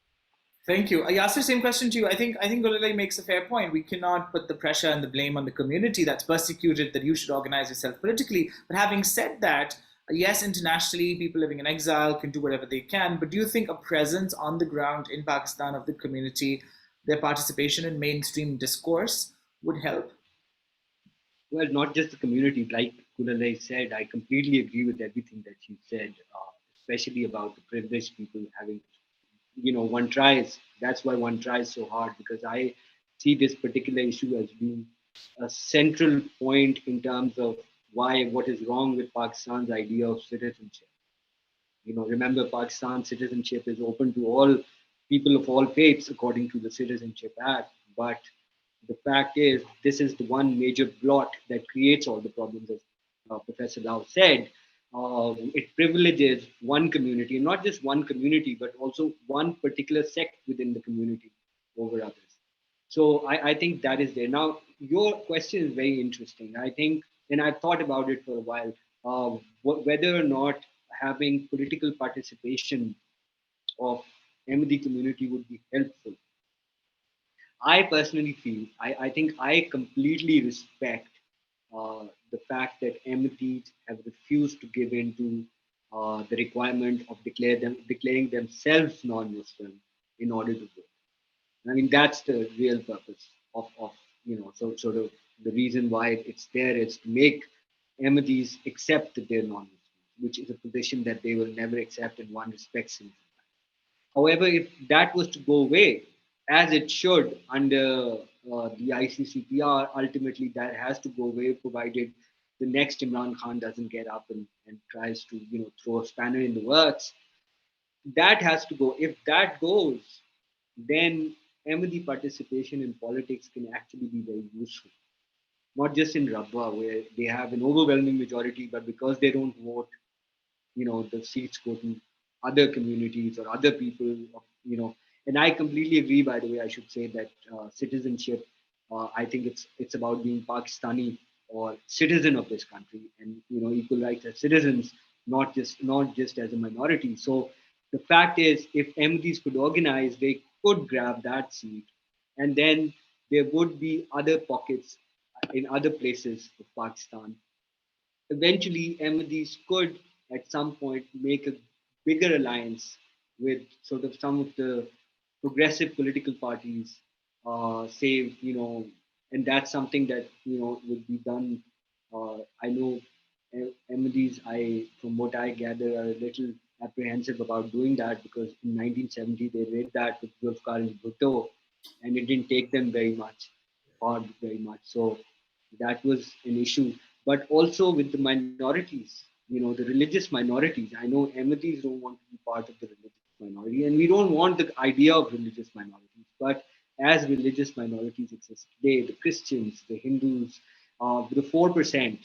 Thank you. Yasser, same question to you. I think Gololai makes a fair point. We cannot put the pressure and the blame on the community that's persecuted, that you should organize yourself politically. But having said that, yes, internationally, people living in exile can do whatever they can. But do you think a presence on the ground in Pakistan of the community, their participation in mainstream discourse, would help? Well, not just the community. Like Kulalai said, I completely agree with everything that she said, especially about the privileged people having, one tries. That's why one tries so hard, because I see this particular issue as being a central point in terms of what is wrong with Pakistan's idea of citizenship. Remember, Pakistan's citizenship is open to all people of all faiths according to the Citizenship Act. But the fact is, this is the one major blot that creates all the problems, as Professor Rao said. It privileges one community, and not just one community, but also one particular sect within the community over others. So I think that is there. Now, your question is very interesting. I think, and I've thought about it for a while, whether or not having political participation of Ahmadi community would be helpful. I personally feel, I think I completely respect the fact that Ahmadis have refused to give in to the requirement of declaring themselves non-Muslim in order to vote. I mean, that's the real purpose of sort of the reason why it's there is to make Ahmadis accept that they're non-Muslims, which is a position that they will never accept, and one respects them. However, if that was to go away, as it should under the ICCPR, ultimately that has to go away, provided the next Imran Khan doesn't get up and tries to throw a spanner in the works. That has to go. If that goes, then Ahmadi participation in politics can actually be very useful. Not just in Rabwa, where they have an overwhelming majority, but because they don't vote, the seats go to other communities or other people, and I completely agree, by the way, I should say that citizenship, I think it's about being Pakistani or citizen of this country, and equal rights as citizens, not just as a minority. So the fact is, if MDs could organize, they could grab that seat, and then there would be other pockets in other places of Pakistan. Eventually Ahmadis could at some point make a bigger alliance with sort of some of the progressive political parties, say, and that's something that, would be done. I know Ahmadis, from what I gather, are a little apprehensive about doing that, because in 1970 they did that with Zulfiqar Ali Bhutto, and it didn't take them very much. So that was an issue. But also with the minorities, the religious minorities. I know Ahmadis don't want to be part of the religious minority, and we don't want the idea of religious minorities. But as religious minorities exist today, the Christians, the Hindus, the 4%,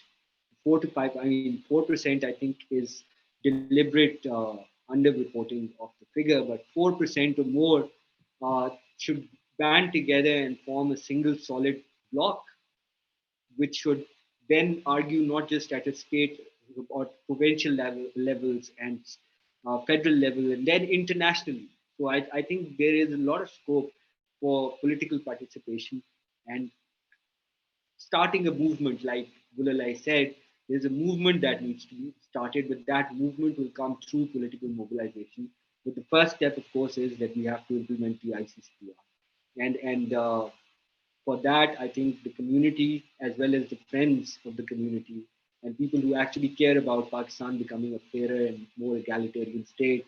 4 to 5, I mean, 4%, I think, is deliberate underreporting of the figure, but 4% or more should band together and form a single solid block, which should then argue not just at a state or provincial levels and federal level, and then internationally. So I think there is a lot of scope for political participation and starting a movement, like Gulalai said. There's a movement that needs to be started, but that movement will come through political mobilization. But the first step, of course, is that we have to implement the ICCPR. And for that, I think the community, as well as the friends of the community and people who actually care about Pakistan becoming a fairer and more egalitarian state,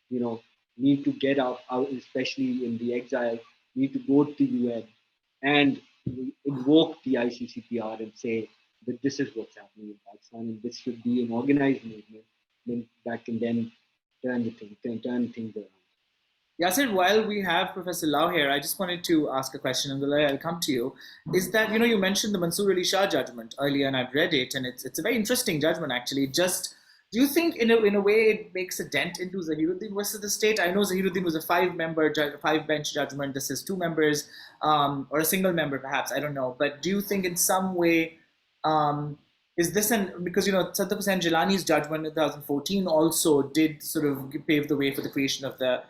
you know, need to get out, especially in the exile, need to go to the UN and invoke the ICCPR and say that this is what's happening in Pakistan and this should be an organized movement that can then turn things around. Yasir, while we have Professor Lau here, I just wanted to ask a question, and I'll come to you. Is that, you mentioned the Mansoor Ali Shah judgment earlier, and I've read it, and it's a very interesting judgment, actually. Just, do you think, in a way, it makes a dent into Zahiruddin versus the state? I know Zahiruddin was a five-bench judgment. This is 2 members, or a single member, perhaps. I don't know. But do you think, in some way, is this because Sadr Hussain Jilani's judgment in 2014 also did sort of pave the way for the creation of the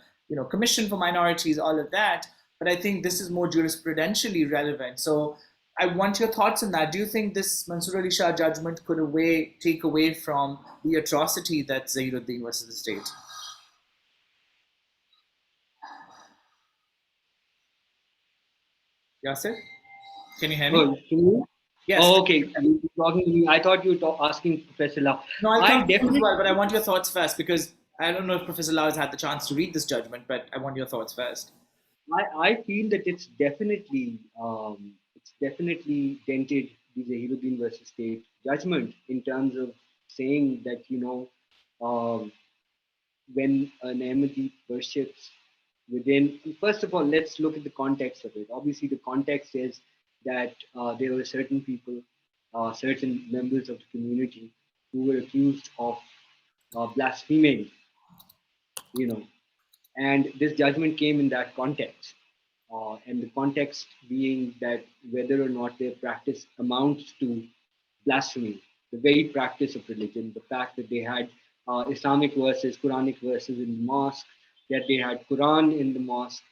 Commission for Minorities, all of that. But I think this is more jurisprudentially relevant. So I want your thoughts on that. Do you think this Mansoor Ali Shah judgment could take away from the atrocity that's Zahiruddin versus the state? Yasir, can you hear me? Oh, yes. Oh, okay. You were talking to me. I thought you were asking Professor Lau. No, I'll come to you as well, but I want your thoughts first, because I don't know if Professor Lau has had the chance to read this judgment, but I want your thoughts first. I feel that it's definitely dented the Zahiruddin versus state judgment in terms of saying that when an Ahmadi worships within. First of all, let's look at the context of it. Obviously, the context is that there were certain people, certain members of the community who were accused of blaspheming, and this judgment came in that context. And the context being that whether or not their practice amounts to blasphemy, the very practice of religion, the fact that they had Islamic verses, Quranic verses in the mosque, that they had Quran in the mosque,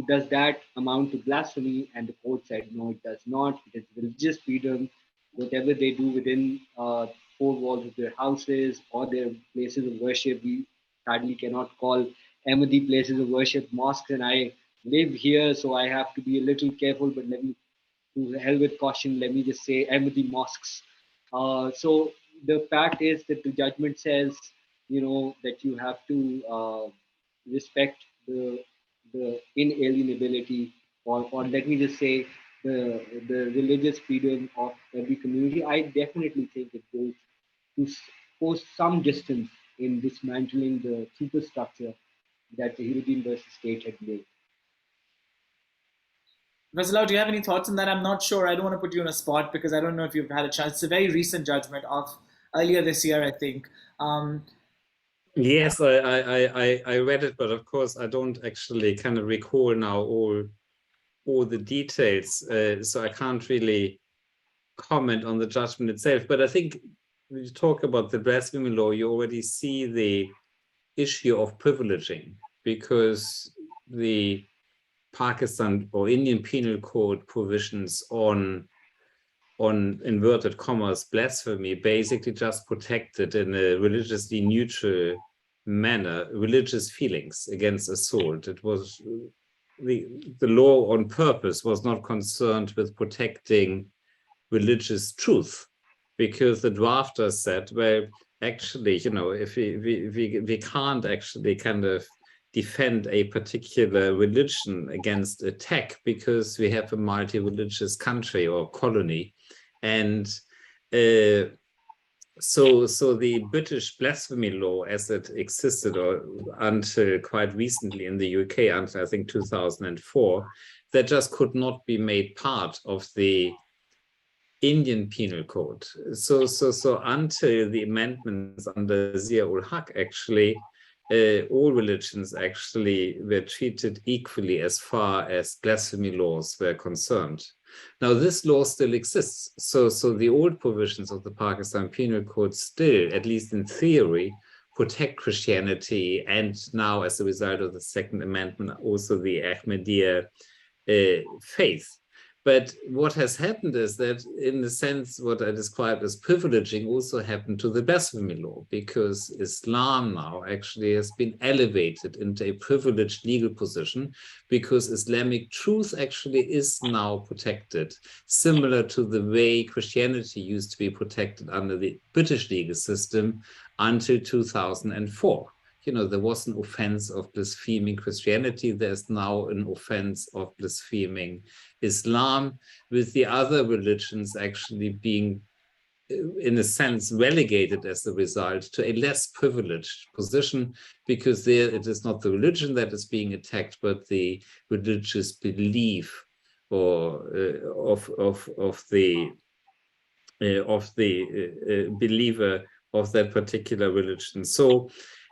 does that amount to blasphemy? And the court said, no, it does not. It is religious freedom. Whatever they do within 4 walls of their houses or their places of worship, we sadly cannot call Ahmadi places of worship mosques, and I live here, so I have to be a little careful, but let me, to hell with caution, let me just say Ahmadi mosques. So the fact is that the judgment says, that you have to respect the inalienability, or let me just say the religious freedom of every community. I definitely think it goes to post some distance in dismantling the superstructure that the Zahiruddin versus state had made. Professor Lau, do you have any thoughts on that? I'm not sure. I don't want to put you on a spot because I don't know if you've had a chance. It's a very recent judgment of earlier this year, I think. Yes, I read it, but of course I don't actually kind of recall now all the details, so I can't really comment on the judgment itself. But I think when you talk about the blasphemy law, you already see the issue of privileging, because the Pakistan or Indian Penal Code provisions on inverted commas blasphemy basically just protected in a religiously neutral manner religious feelings against assault. It was the law on purpose was not concerned with protecting religious truth, because the drafters said, well, actually, if we can't actually kind of defend a particular religion against attack because we have a multi-religious country or colony, and So the British blasphemy law, as it existed or until quite recently in the UK, until I think 2004, that just could not be made part of the Indian Penal Code. So until the amendments under Zia-ul-Haq, actually, all religions actually were treated equally as far as blasphemy laws were concerned. Now, this law still exists. So the old provisions of the Pakistan Penal Code still, at least in theory, protect Christianity, and now, as a result of the Second Amendment, also the Ahmadiyya faith. But what has happened is that, in the sense, what I described as privileging also happened to the blasphemy law, because Islam now actually has been elevated into a privileged legal position, because Islamic truth actually is now protected, similar to the way Christianity used to be protected under the British legal system until 2004. You know, there was an offense of blaspheming Christianity. There's now an offense of blaspheming Islam, with the other religions actually being, in a sense, relegated as a result to a less privileged position, because there it is not the religion that is being attacked, but the religious belief or of the believer of that particular religion. So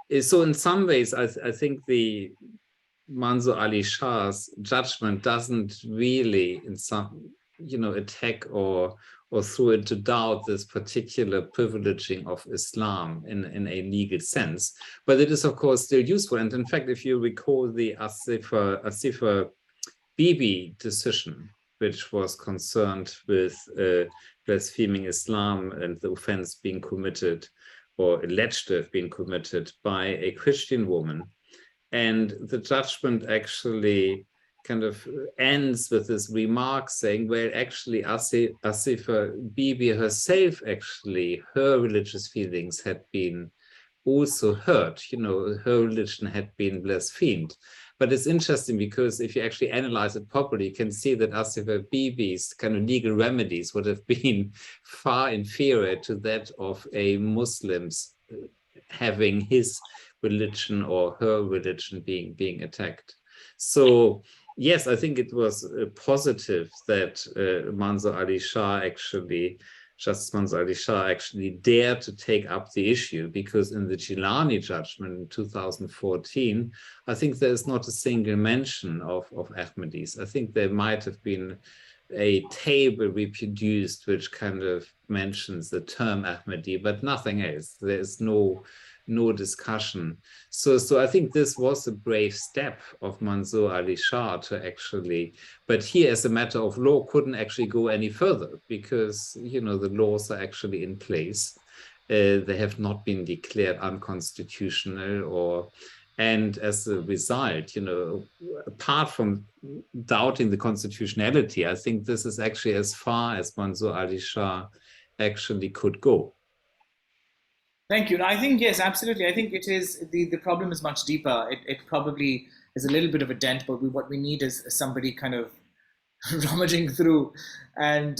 in some ways, I think the Mansour Ali Shah's judgment doesn't really, in some, attack or throw into doubt this particular privileging of Islam in a legal sense. But it is, of course, still useful. And in fact, if you recall the Asifa Bibi decision, which was concerned with blaspheming Islam and the offense being committed or alleged to have been committed by a Christian woman. And the judgment actually kind of ends with this remark saying, well, actually, Asifa Bibi herself, actually, her religious feelings had been also hurt. Her religion had been blasphemed. But it's interesting, because if you actually analyze it properly, you can see that Asifa Bibi's kind of legal remedies would have been far inferior to that of a Muslim's having his religion or her religion being attacked. So yes, I think it was positive that Justice Mansour Ali Shah actually dared to take up the issue, because in the Gilani judgment in 2014, I think there's not a single mention of Ahmadis. I think there might have been a table reproduced which kind of mentions the term Ahmadi, but nothing else. There's no discussion. So I think this was a brave step of Mansour Ali Shah to actually, but he, as a matter of law, couldn't actually go any further, because the laws are actually in place. They have not been declared unconstitutional, and as a result, apart from doubting the constitutionality, I think this is actually as far as Mansour Ali Shah actually could go. Thank you. I think, yes, absolutely. I think it is, the problem is much deeper. It probably is a little bit of a dent, but what we need is somebody kind of rummaging through and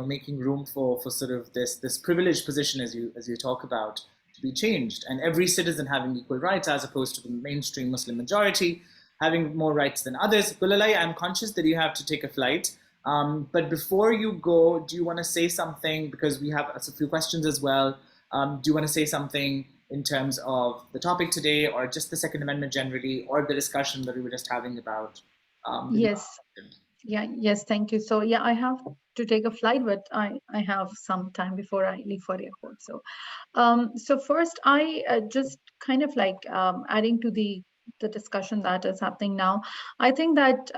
making room for sort of this privileged position, as you talk about, to be changed, and every citizen having equal rights, as opposed to the mainstream Muslim majority having more rights than others. Gulalai, I'm conscious that you have to take a flight, but before you go, do you want to say something, because we have a few questions as well? Do you want to say something in terms of the topic today, or just the Second Amendment generally, or the discussion that we were just having about? Yes. Yes, thank you. So yeah, I have to take a flight, but I have some time before I leave for airport. So so first, I just kind of like adding to the discussion that is happening now. I think that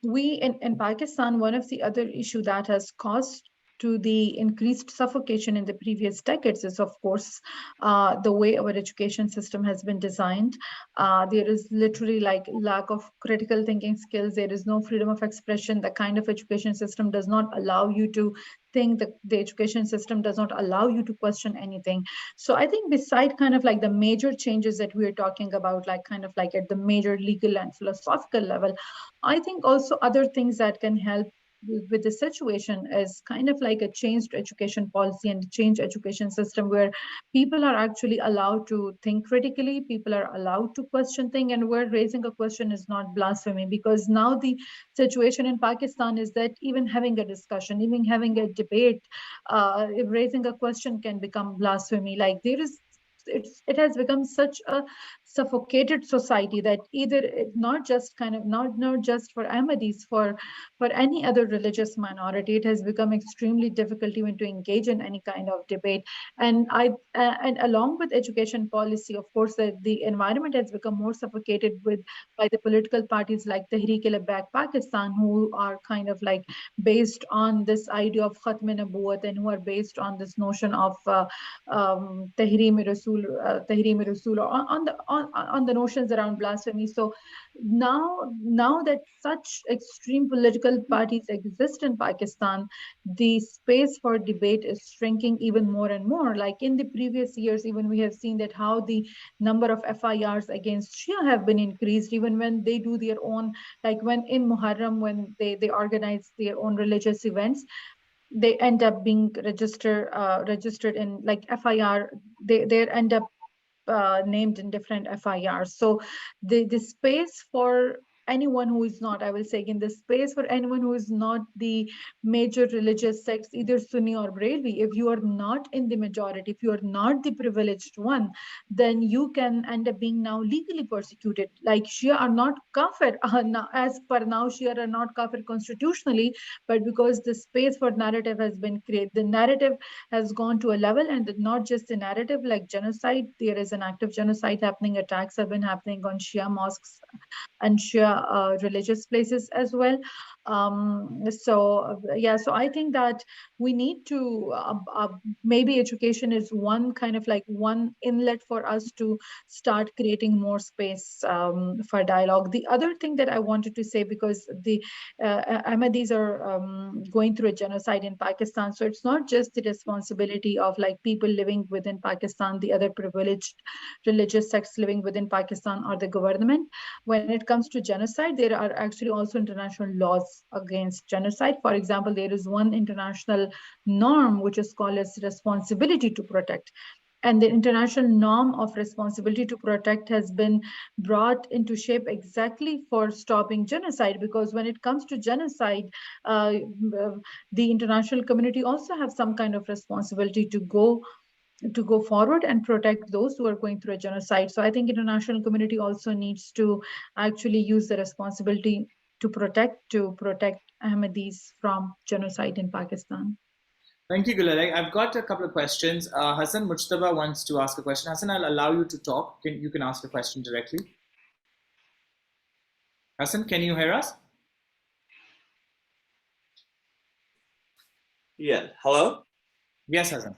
we in Pakistan, one of the other issue that has caused to the increased suffocation in the previous decades is, of course, the way our education system has been designed. There is literally like lack of critical thinking skills. There is no freedom of expression. The kind of education system does not allow you to think. The education system does not allow you to question anything. So I think beside kind of like the major changes that we're talking about, like kind of like at the major legal and philosophical level, I think also other things that can help with the situation is kind of like a changed education policy and changed education system where people are actually allowed to think critically, people are allowed to question things, and where raising a question is not blasphemy. Because now the situation in Pakistan is that even having a discussion, even having a debate, if raising a question can become blasphemy. Like there is, it has become such a suffocated society that either not just kind of not just for Ahmadis, for any other religious minority, it has become extremely difficult even to engage in any kind of debate. And along with education policy, of course, the environment has become more suffocated with by the political parties like Tehreek-e-Labbaik Pakistan, who are kind of like based on this idea of Khatm-e-Nabuwat, and who are based on this notion of Tahrim-e-Rasul, on the notions around blasphemy. So now that such extreme political parties exist in Pakistan, the space for debate is shrinking even more and more. Like in the previous years, even we have seen that how the number of FIRs against Shia have been increased, even when they do their own, like when in Muharram, when they organize their own religious events, they end up being registered in like FIR. They end up named in different FIRs. So the space for anyone who is not, I will say again, the space for anyone who is not the major religious sects, either Sunni or Brahmi, if you are not in the majority, if you are not the privileged one, then you can end up being now legally persecuted. Like Shia are not kafir, as per now, Shia are not kafir constitutionally, but because the space for narrative has been created, the narrative has gone to a level, and not just the narrative, like genocide, there is an active genocide happening, attacks have been happening on Shia mosques and Shia religious places as well. So I think that we need to maybe education is one kind of like one inlet for us to start creating more space for dialogue. The other thing that I wanted to say, because the Ahmadis are going through a genocide in Pakistan, so it's not just the responsibility of like people living within Pakistan, the other privileged religious sects living within Pakistan, or the government. When it comes to genocide, there are actually also international laws against genocide. For example, there is one international norm which is called as responsibility to protect. And the international norm of responsibility to protect has been brought into shape exactly for stopping genocide, because when it comes to genocide, the international community also have some kind of responsibility to go forward and protect those who are going through a genocide. So I think international community also needs to actually use the responsibility to protect Ahmadis from genocide in Pakistan. Thank you, Gulalai. I've got a couple of questions. Hassan Mujtaba wants to ask a question. Hassan, I'll allow you to talk. You can ask a question directly. Hassan, can you hear us? Yeah. Hello? Yes, Hassan.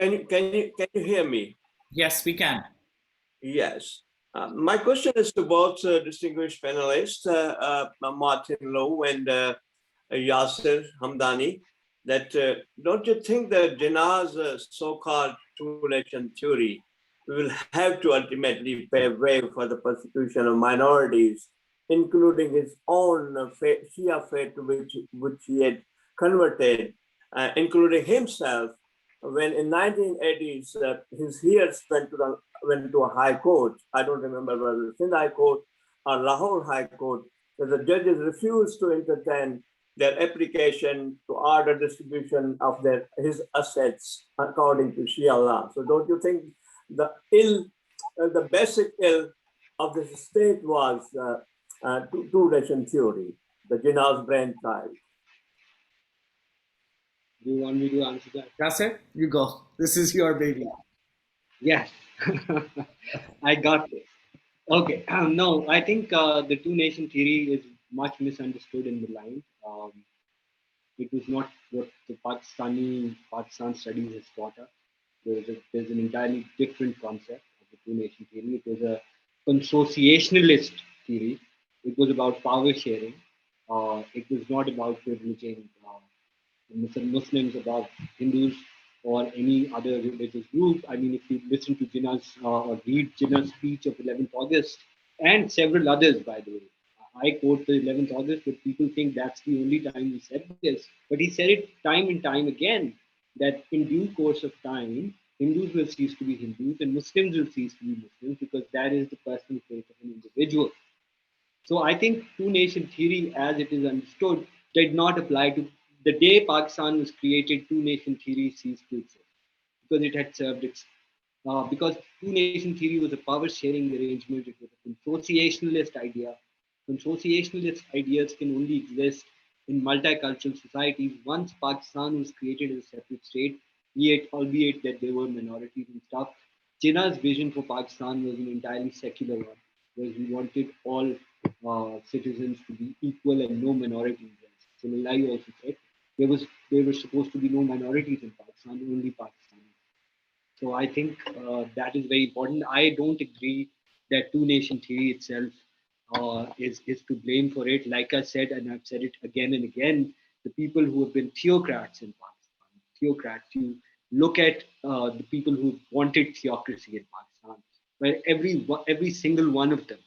Can you hear me? Yes, we can. Yes. My question is to both distinguished panelists, Martin Lowe and Yasser Hamdani, that don't you think that Jinnah's so-called two-nation theory will have to ultimately pave way for the persecution of minorities, including his own Shia faith, which he had converted, including himself, when in 1980s his heirs went to a high court. I don't remember whether it's Sindh High Court or Lahore High Court, that the judges refused to entertain their application to order distribution of his assets according to Shia law. So don't you think the basic ill of this state was two-nation theory, the Jinnah's brainchild? Do you want me to answer that? Yasser, you go. This is your baby. Yes, I got this. Okay, no, I think the two-nation theory is much misunderstood in the line. It was not what the Pakistan studies has taught us. There's an entirely different concept of the two-nation theory. It was a consociationalist theory. It was about power sharing. It was not about privileging Muslims above Hindus or any other religious group. I mean, if you listen to Jinnah's or read Jinnah's speech of 11th August and several others, by the way, I quote the 11th August, but people think that's the only time he said this. But he said it time and time again, that in due course of time, Hindus will cease to be Hindus and Muslims will cease to be Muslims, because that is the personal faith of an individual. So I think two-nation theory, as it is understood, did not apply to the day Pakistan was created. Two-nation theory ceased to exist because it had served its. Because two-nation theory was a power-sharing arrangement. It was a consociationalist idea. Consociationalist ideas can only exist in multicultural societies. Once Pakistan was created as a separate state, yet albeit that there were minorities and stuff, Jinnah's vision for Pakistan was an entirely secular one, whereas we wanted all citizens to be equal and no minorities. As Jalali also said, there were supposed to be no minorities in Pakistan, only Pakistanis. So I think that is very important. I don't agree that two-nation theory itself is to blame for it. Like I said, and I've said it again and again, the people who have been theocrats in Pakistan, theocrats, you look at the people who wanted theocracy in Pakistan, where every single one of them,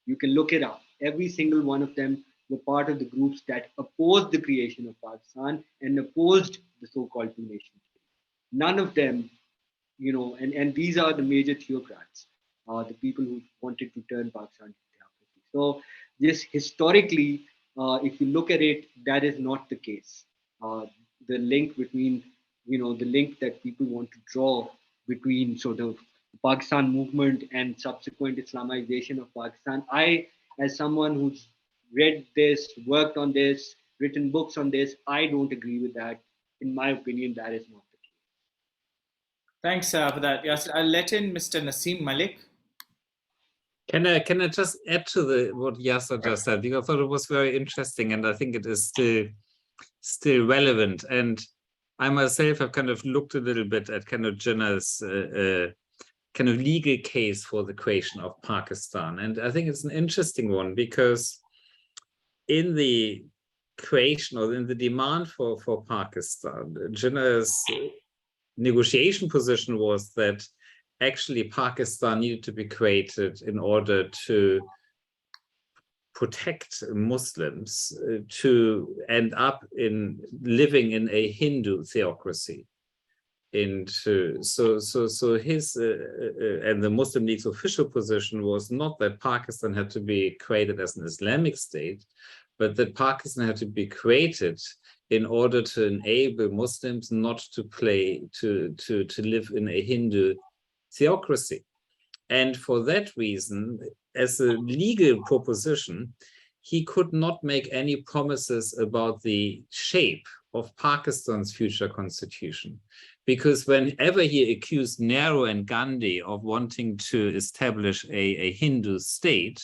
you can look it up, every single one of them were part of the groups that opposed the creation of Pakistan and opposed the so-called two-nation theory. None of them, and these are the major theocrats, the people who wanted to turn Pakistan to theocracy. So, just historically, if you look at it, that is not the case. The link between, the link that people want to draw between sort of the Pakistan movement and subsequent Islamization of Pakistan, as someone who's read this, worked on this, written books on this, I don't agree with that. In my opinion, that is not the case. Thanks for that. Yes, I'll let in Mr. Naseem Malik. Can I just add to what Yasser just said, because I thought it was very interesting, and I think it is still relevant. And I myself have kind of looked a little bit at kind of Jinnah's kind of legal case for the creation of Pakistan, and I think it's an interesting one, because in the creation or in the demand for Pakistan, Jinnah's negotiation position was that actually Pakistan needed to be created in order to protect Muslims to end up in living in a Hindu theocracy. And so his and the Muslim League's official position was not that Pakistan had to be created as an Islamic state, but that Pakistan had to be created in order to enable Muslims not to live in a Hindu theocracy. And for that reason, as a legal proposition, he could not make any promises about the shape of Pakistan's future constitution. Because whenever he accused Nehru and Gandhi of wanting to establish a Hindu state,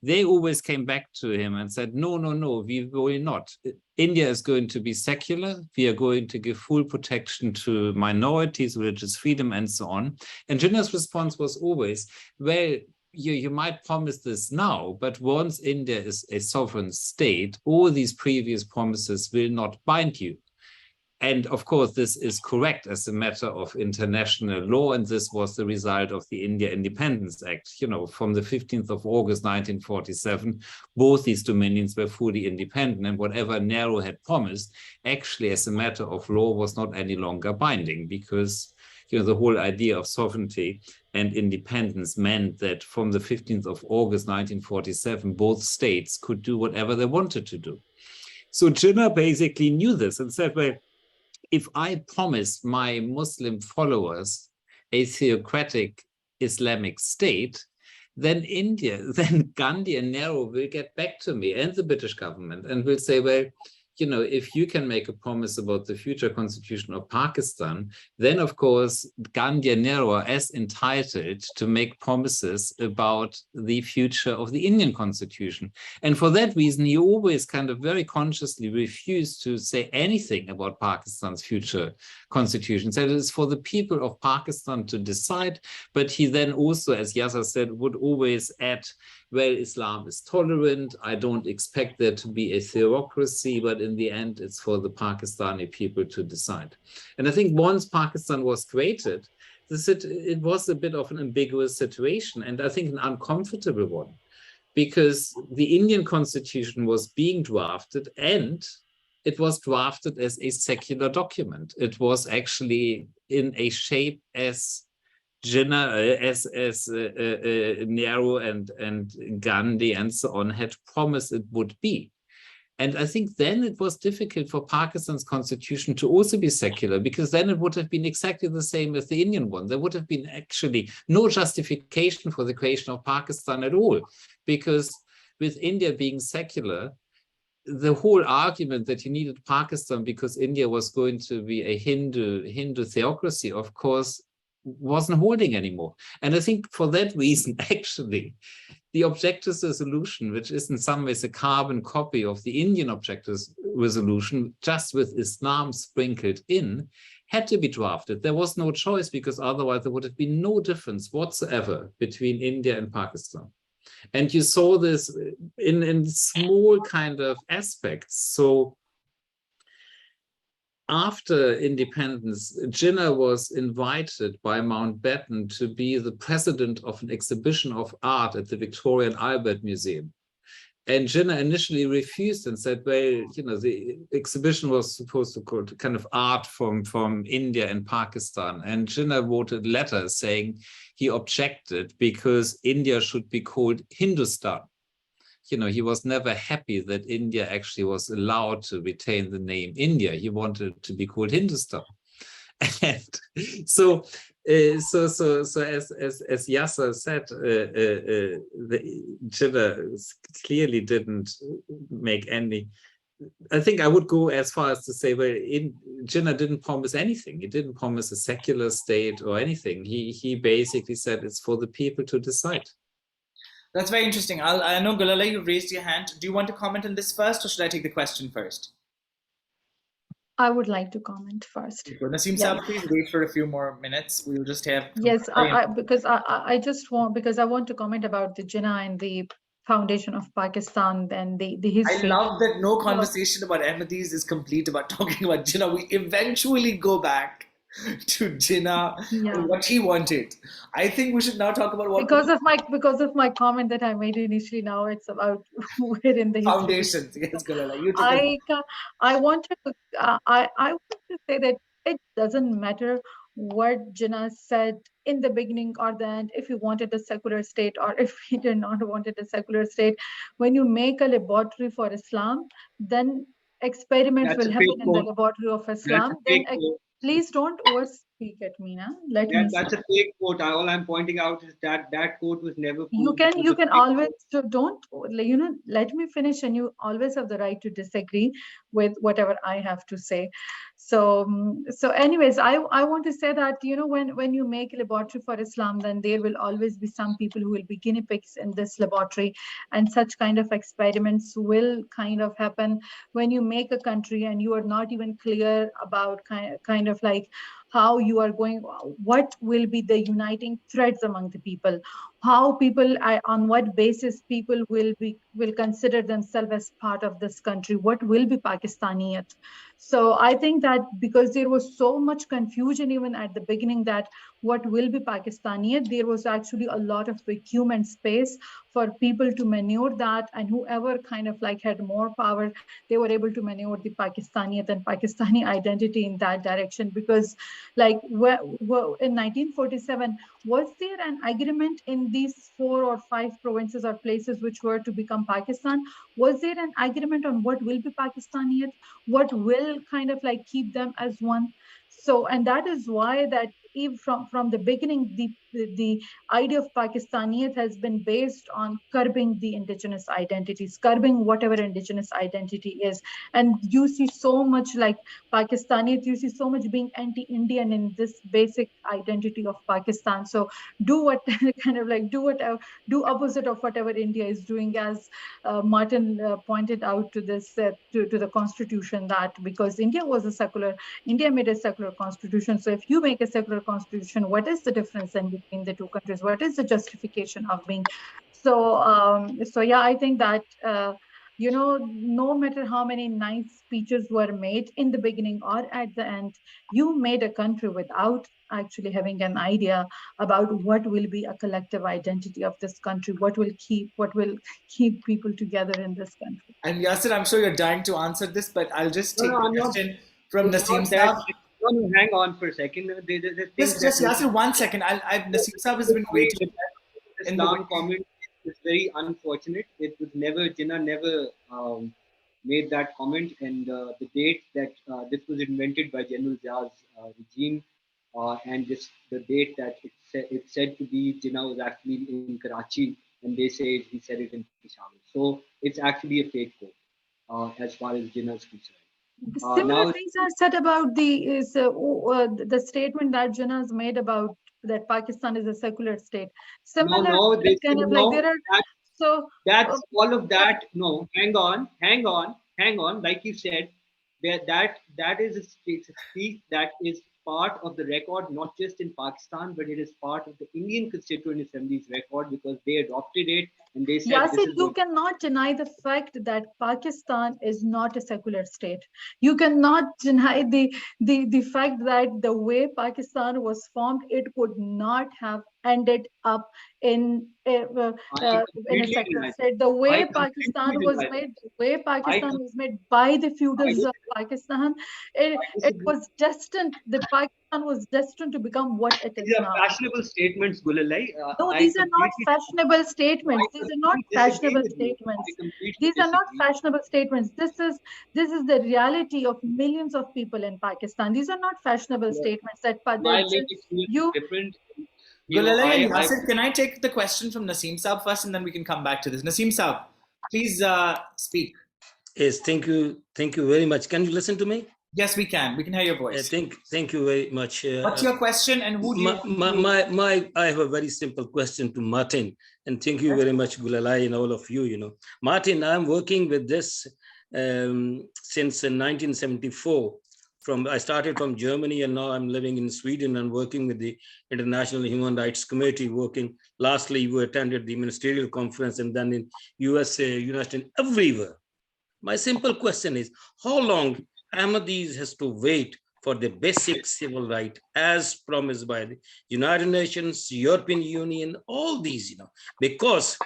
they always came back to him and said, no, we will not. India is going to be secular. We are going to give full protection to minorities, religious freedom, and so on. And Jinnah's response was always, well, you might promise this now, but once India is a sovereign state, all these previous promises will not bind you. And of course, this is correct as a matter of international law, and this was the result of the India Independence Act. From the 15th of August, 1947, both these dominions were fully independent, and whatever Nehru had promised, actually, as a matter of law, was not any longer binding, because the whole idea of sovereignty and independence meant that from the 15th of August, 1947, both states could do whatever they wanted to do. So Jinnah basically knew this and said, well, if I promise my Muslim followers a theocratic Islamic state, then Gandhi and Nehru will get back to me and the British government and will say, well, if you can make a promise about the future constitution of Pakistan, then of course Gandhi and Nehru are as entitled to make promises about the future of the Indian constitution. And for that reason, he always kind of very consciously refused to say anything about Pakistan's future constitution. So it is for the people of Pakistan to decide, but he then also, as Yasser said, would always add, well, Islam is tolerant. I don't expect there to be a theocracy, but in the end, it's for the Pakistani people to decide. And I think once Pakistan was created, it was a bit of an ambiguous situation, and I think an uncomfortable one, because the Indian constitution was being drafted, and it was drafted as a secular document. It was actually in a shape as Jinnah, as Nehru and Gandhi and so on had promised it would be. And I think then it was difficult for Pakistan's constitution to also be secular, because then it would have been exactly the same as the Indian one. There would have been actually no justification for the creation of Pakistan at all, because with India being secular, the whole argument that you needed Pakistan because India was going to be a Hindu theocracy, of course, wasn't holding anymore. And I think for that reason, actually, the Objectives Resolution, which is in some ways a carbon copy of the Indian Objectives Resolution, just with Islam sprinkled in, had to be drafted. There was no choice, because otherwise there would have been no difference whatsoever between India and Pakistan. And you saw this in small kind of aspects. So after independence, Jinnah was invited by Mountbatten to be the president of an exhibition of art at the Victoria and Albert Museum. And Jinnah initially refused and said, well, you know, the exhibition was supposed to call kind of art from India and Pakistan. And Jinnah wrote a letter saying he objected because India should be called Hindustan. You know, he was never happy that India actually was allowed to retain the name India. He wanted it to be called Hindustan. And so as Yasser said, Jinnah clearly didn't make any. I think I would go as far as to say, well, Jinnah didn't promise anything. He didn't promise a secular state or anything. He basically said it's for the people to decide. That's very interesting. I know, Gulala, you raised your hand. Do you want to comment on this first, or should I take the question first? I would like to comment first. Naseem Saab, please wait for a few more minutes. We'll just have... Yes, because I just want, because I want to comment about the Jinnah and the foundation of Pakistan and the history. I love that no conversation about Ahmadis is complete about talking about Jinnah. We eventually go back to Jinnah and what he wanted. I think we should now talk about what because of my comment that I made initially. Now it's about where in the foundations. Yes, Gulala, you I want to say that it doesn't matter what Jinnah said in the beginning or the end, if he wanted a secular state or if he did not wanted a secular state. When you make a laboratory for Islam, then experiments will happen in the laboratory of Islam. Then please don't overspeak at me now. That's a fake quote. All I'm pointing out is that that quote was never. You can always don't let me finish, and you always have the right to disagree with whatever I have to say. So anyways, I want to say that when you make a laboratory for Islam, then there will always be some people who will be guinea pigs in this laboratory, and such kind of experiments will kind of happen when you make a country and you are not even clear about kind of like how you are going, what will be the uniting threads among the people, how people, on what basis people will consider themselves as part of this country, what will be Pakistaniyat. So I think that because there was so much confusion even at the beginning that what will be Pakistaniyat, there was actually a lot of vacuum and space for people to maneuver that, and whoever kind of like had more power, they were able to maneuver the Pakistaniyat and Pakistani identity in that direction. Because like in 1947, was there an agreement in these 4 or 5 provinces or places which were to become Pakistan? Was there an agreement on what will be Pakistaniyat, what will kind of like keep them as one? So, and that is why that even from the beginning, the idea of Pakistaniyat has been based on curbing the indigenous identities, curbing whatever indigenous identity is. And you see so much like Pakistaniyat, you see so much being anti-Indian in this basic identity of Pakistan. So do opposite of whatever India is doing, as Martin pointed out to this, to the constitution, that because India made a secular constitution. So if you make a secular constitution, what is the difference in between the two countries? What is the justification of being? So yeah, I think that You know, no matter how many nice speeches were made in the beginning or at the end, you made a country without actually having an idea about what will be a collective identity of this country, what will keep people together in this country. And Yasir, I'm sure you're dying to answer this, but I'll just No, take no, the I'm not. question from It's Naseem not that. Saab. No, no, hang on for a second. The things Just that Yasir, 1 second. Naseem Saab has been waiting in the Islam waiting. comment is very unfortunate. It was never, Jinnah never made that comment, and the date that this was invented by General Zia's regime, and the date that it's said to be, Jinnah was actually in Karachi, and they say he said it in Peshawar. So it's actually a fake quote as far as Jinnah is concerned. Similar Now, things are said about the statement that Jinnah has made about that Pakistan is a secular state. Similar, no, they say kind of like no. there are so. That's all of that. No, hang on. Like you said, that is a speech that is part of the record, not just in Pakistan, but it is part of the Indian Constituent Assembly's record because they adopted it and they said Yasir, this is you what. cannot deny the fact that Pakistan is not a secular state. You cannot deny the fact that the way Pakistan was formed, it would not have ended up in a secular state. The way Pakistan was made, was made by the feudals of Pakistan, it was destined. The Pakistan was destined to become what it is These are now. fashionable statements, Gulalai. No, these are not fashionable statements. These are not fashionable statements. These are not fashionable statements. This is the reality of millions of people in Pakistan. These are not fashionable statements that you. Different. Gulalai and Yasir, can I take the question from Naseem Saab first, and then we can come back to this. Naseem Saab, please speak. Yes, thank you very much. Can you listen to me? Yes, we can. We can hear your voice. Thank you very much. What's your question, and who do you? I have a very simple question to Martin, and thank you very much, Gulalai, and all of you. You know, Martin, I'm working with this since 1974. I started from Germany, and now I'm living in Sweden and working with the International Human Rights Committee. Lastly, we attended the ministerial conference, and then in USA, United, everywhere. My simple question is, how long Ahmadis has to wait for the basic civil right as promised by the United Nations, European Union, all these, because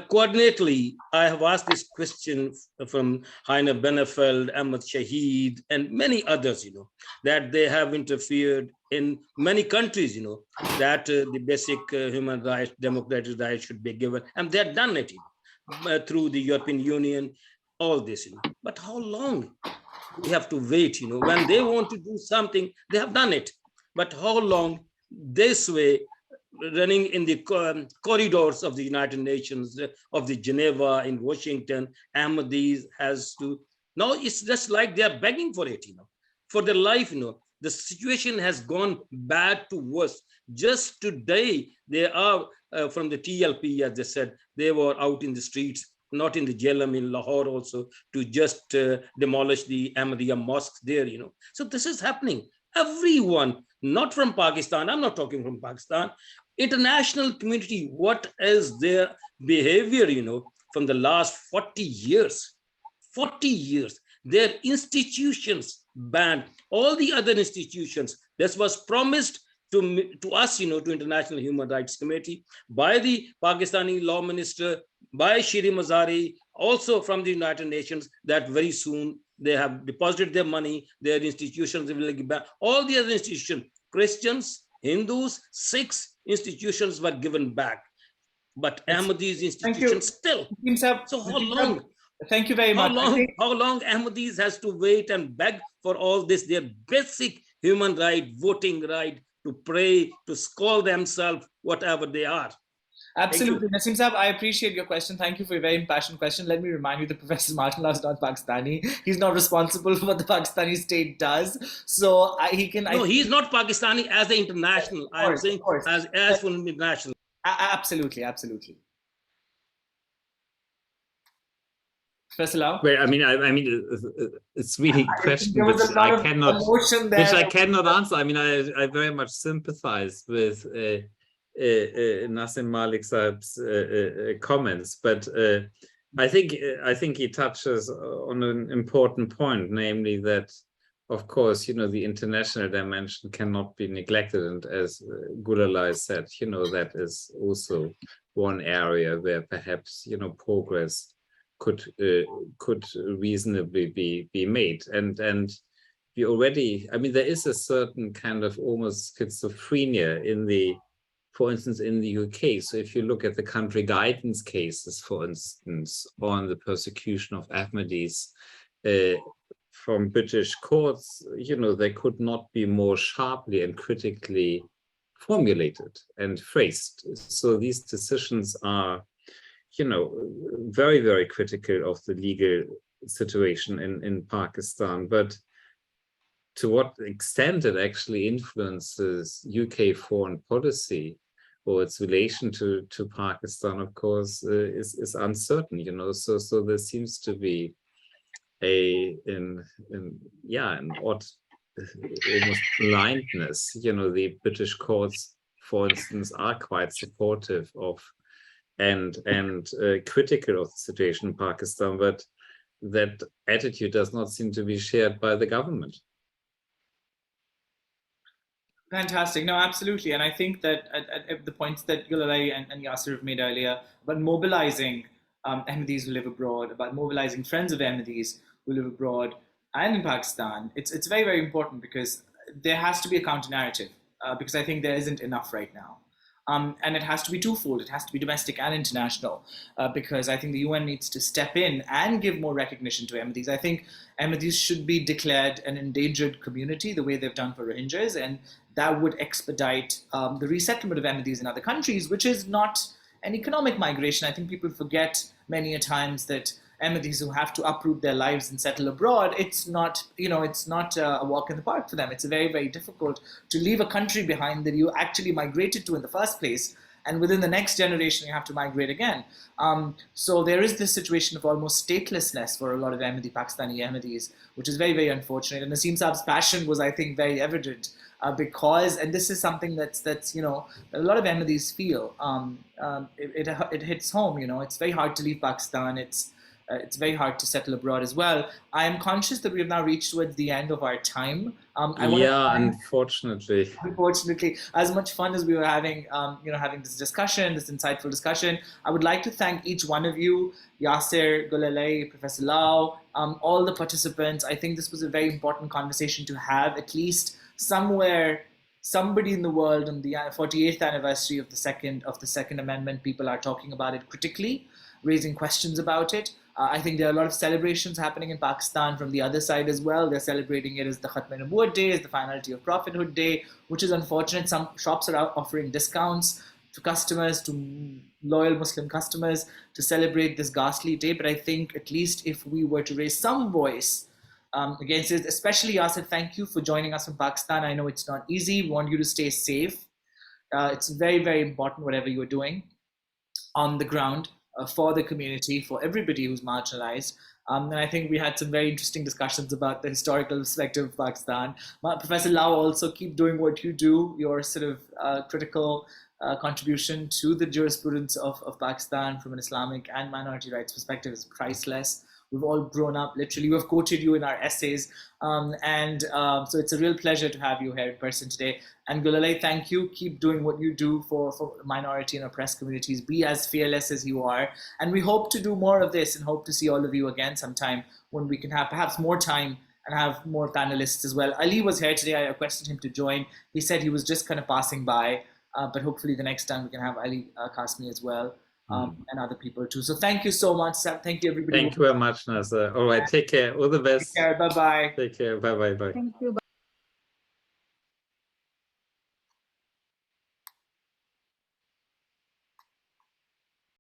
coordinately, I have asked this question from Heiner Benefeld, Ahmad Shahid, and many others, that they have interfered in many countries, that the basic human rights, democratic rights should be given, and they have done it, through the European Union, all this, But how long we have to wait, when they want to do something, they have done it. But how long this way, running in the corridors of the United Nations, of the Geneva, in Washington, Ahmadis has to, now it's just like they're begging for it, for their life, The situation has gone bad to worse. Just today, they are from the TLP, as they said, they were out in the streets, not in the Jhelum in Lahore also, to just demolish the Ahmadiyya mosques there, So this is happening. Everyone, not from Pakistan, I'm not talking from Pakistan, international community, what is their behavior, from the last 40 years? 40 years, their institutions banned, all the other institutions. This was promised to us, to International Human Rights Committee by the Pakistani law minister, by Shiri Mazari, also from the United Nations, that very soon they have deposited their money, their institutions will be back. All the other institutions, Christians, Hindus, Sikhs, institutions were given back. But Ahmadis institutions still. So how long? Thank you very much. How long Ahmadis has to wait and beg for all this, their basic human right, voting right, to pray, to call themselves whatever they are? Absolutely. Naseem Saab, I appreciate your question. Thank you for a very impassioned question. Let me remind you that Professor Martin is not Pakistani. He's not responsible for what the Pakistani state does. So he can... No, he's not Pakistani as the international. I'm saying as for international. Absolutely, absolutely. Professor Lau? Well, I mean, it's really a question which I cannot answer. I mean, I very much sympathize with Nasim Malik Saab's comments, but I think he touches on an important point, namely that, of course, the international dimension cannot be neglected. And as Gulalai said, that is also one area where perhaps, progress could reasonably be made. And we already, there is a certain kind of almost schizophrenia for instance, in the UK. So if you look at the country guidance cases, for instance, on the persecution of Ahmadis from British courts, they could not be more sharply and critically formulated and phrased. So these decisions are, very, very critical of the legal situation in Pakistan. But to what extent it actually influences UK foreign policy or its relation to Pakistan, of course, is uncertain. So there seems to be an odd, almost blindness. The British courts, for instance, are quite supportive of and critical of the situation in Pakistan, but that attitude does not seem to be shared by the government. Fantastic. No, absolutely. And I think that at the points that Gulalai and Yasser have made earlier about mobilizing Ahmadis who live abroad, about mobilizing friends of Ahmadis who live abroad and in Pakistan, it's very, very important, because there has to be a counter narrative, because I think there isn't enough right now. And it has to be twofold. It has to be domestic and international, because I think the UN needs to step in and give more recognition to Ahmadis. I think Ahmadis should be declared an endangered community, the way they've done for Rohingyas, and that would expedite the resettlement of Ahmadis in other countries, which is not an economic migration. I think people forget many a times that Ahmadis who have to uproot their lives and settle abroad, it's not a walk in the park for them. It's very, very difficult to leave a country behind that you actually migrated to in the first place, and within the next generation you have to migrate again. So there is this situation of almost statelessness for a lot of Pakistani Ahmadis, which is very, very unfortunate. And Naseem Saab's passion was, I think, very evident, because, and this is something that's that a lot of Ahmadis feel. It hits home. It's very hard to leave Pakistan. It's very hard to settle abroad as well. I am conscious that we have now reached towards the end of our time. Unfortunately. Unfortunately, as much fun as we were having, having this discussion, this insightful discussion, I would like to thank each one of you, Yasser, Gulalai, Professor Lau, all the participants. I think this was a very important conversation to have. At least somewhere, somebody in the world on the 48th anniversary of the Second Amendment, people are talking about it critically, raising questions about it. I think there are a lot of celebrations happening in Pakistan from the other side as well. They're celebrating it as the Khatm-e-Nubuwwat Day, as the Finality of Prophethood Day, which is unfortunate. Some shops are offering discounts to customers, to loyal Muslim customers, to celebrate this ghastly day. But I think at least if we were to raise some voice against it, especially Yasser, thank you for joining us from Pakistan. I know it's not easy. We want you to stay safe. It's very, very important, whatever you're doing on the ground. For the community, for everybody who's marginalized. And I think we had some very interesting discussions about the historical perspective of Pakistan. Professor Lau, also keep doing what you do. Your sort of critical contribution to the jurisprudence of Pakistan from an Islamic and minority rights perspective is priceless. We've all grown up, literally. We've quoted you in our essays. So it's a real pleasure to have you here in person today. And Gulalai, thank you. Keep doing what you do for minority and oppressed communities. Be as fearless as you are. And we hope to do more of this and hope to see all of you again sometime when we can have perhaps more time and have more panelists as well. Ali was here today. I requested him to join. He said he was just kind of passing by. But hopefully the next time we can have Ali Kasmi as well. And other people too. So thank you so much, Sam. Thank you, everybody. Thank you very much, Nasser. All right, take care. All the best. Take care. Bye-bye. Take care. Bye-bye. Bye. Thank you.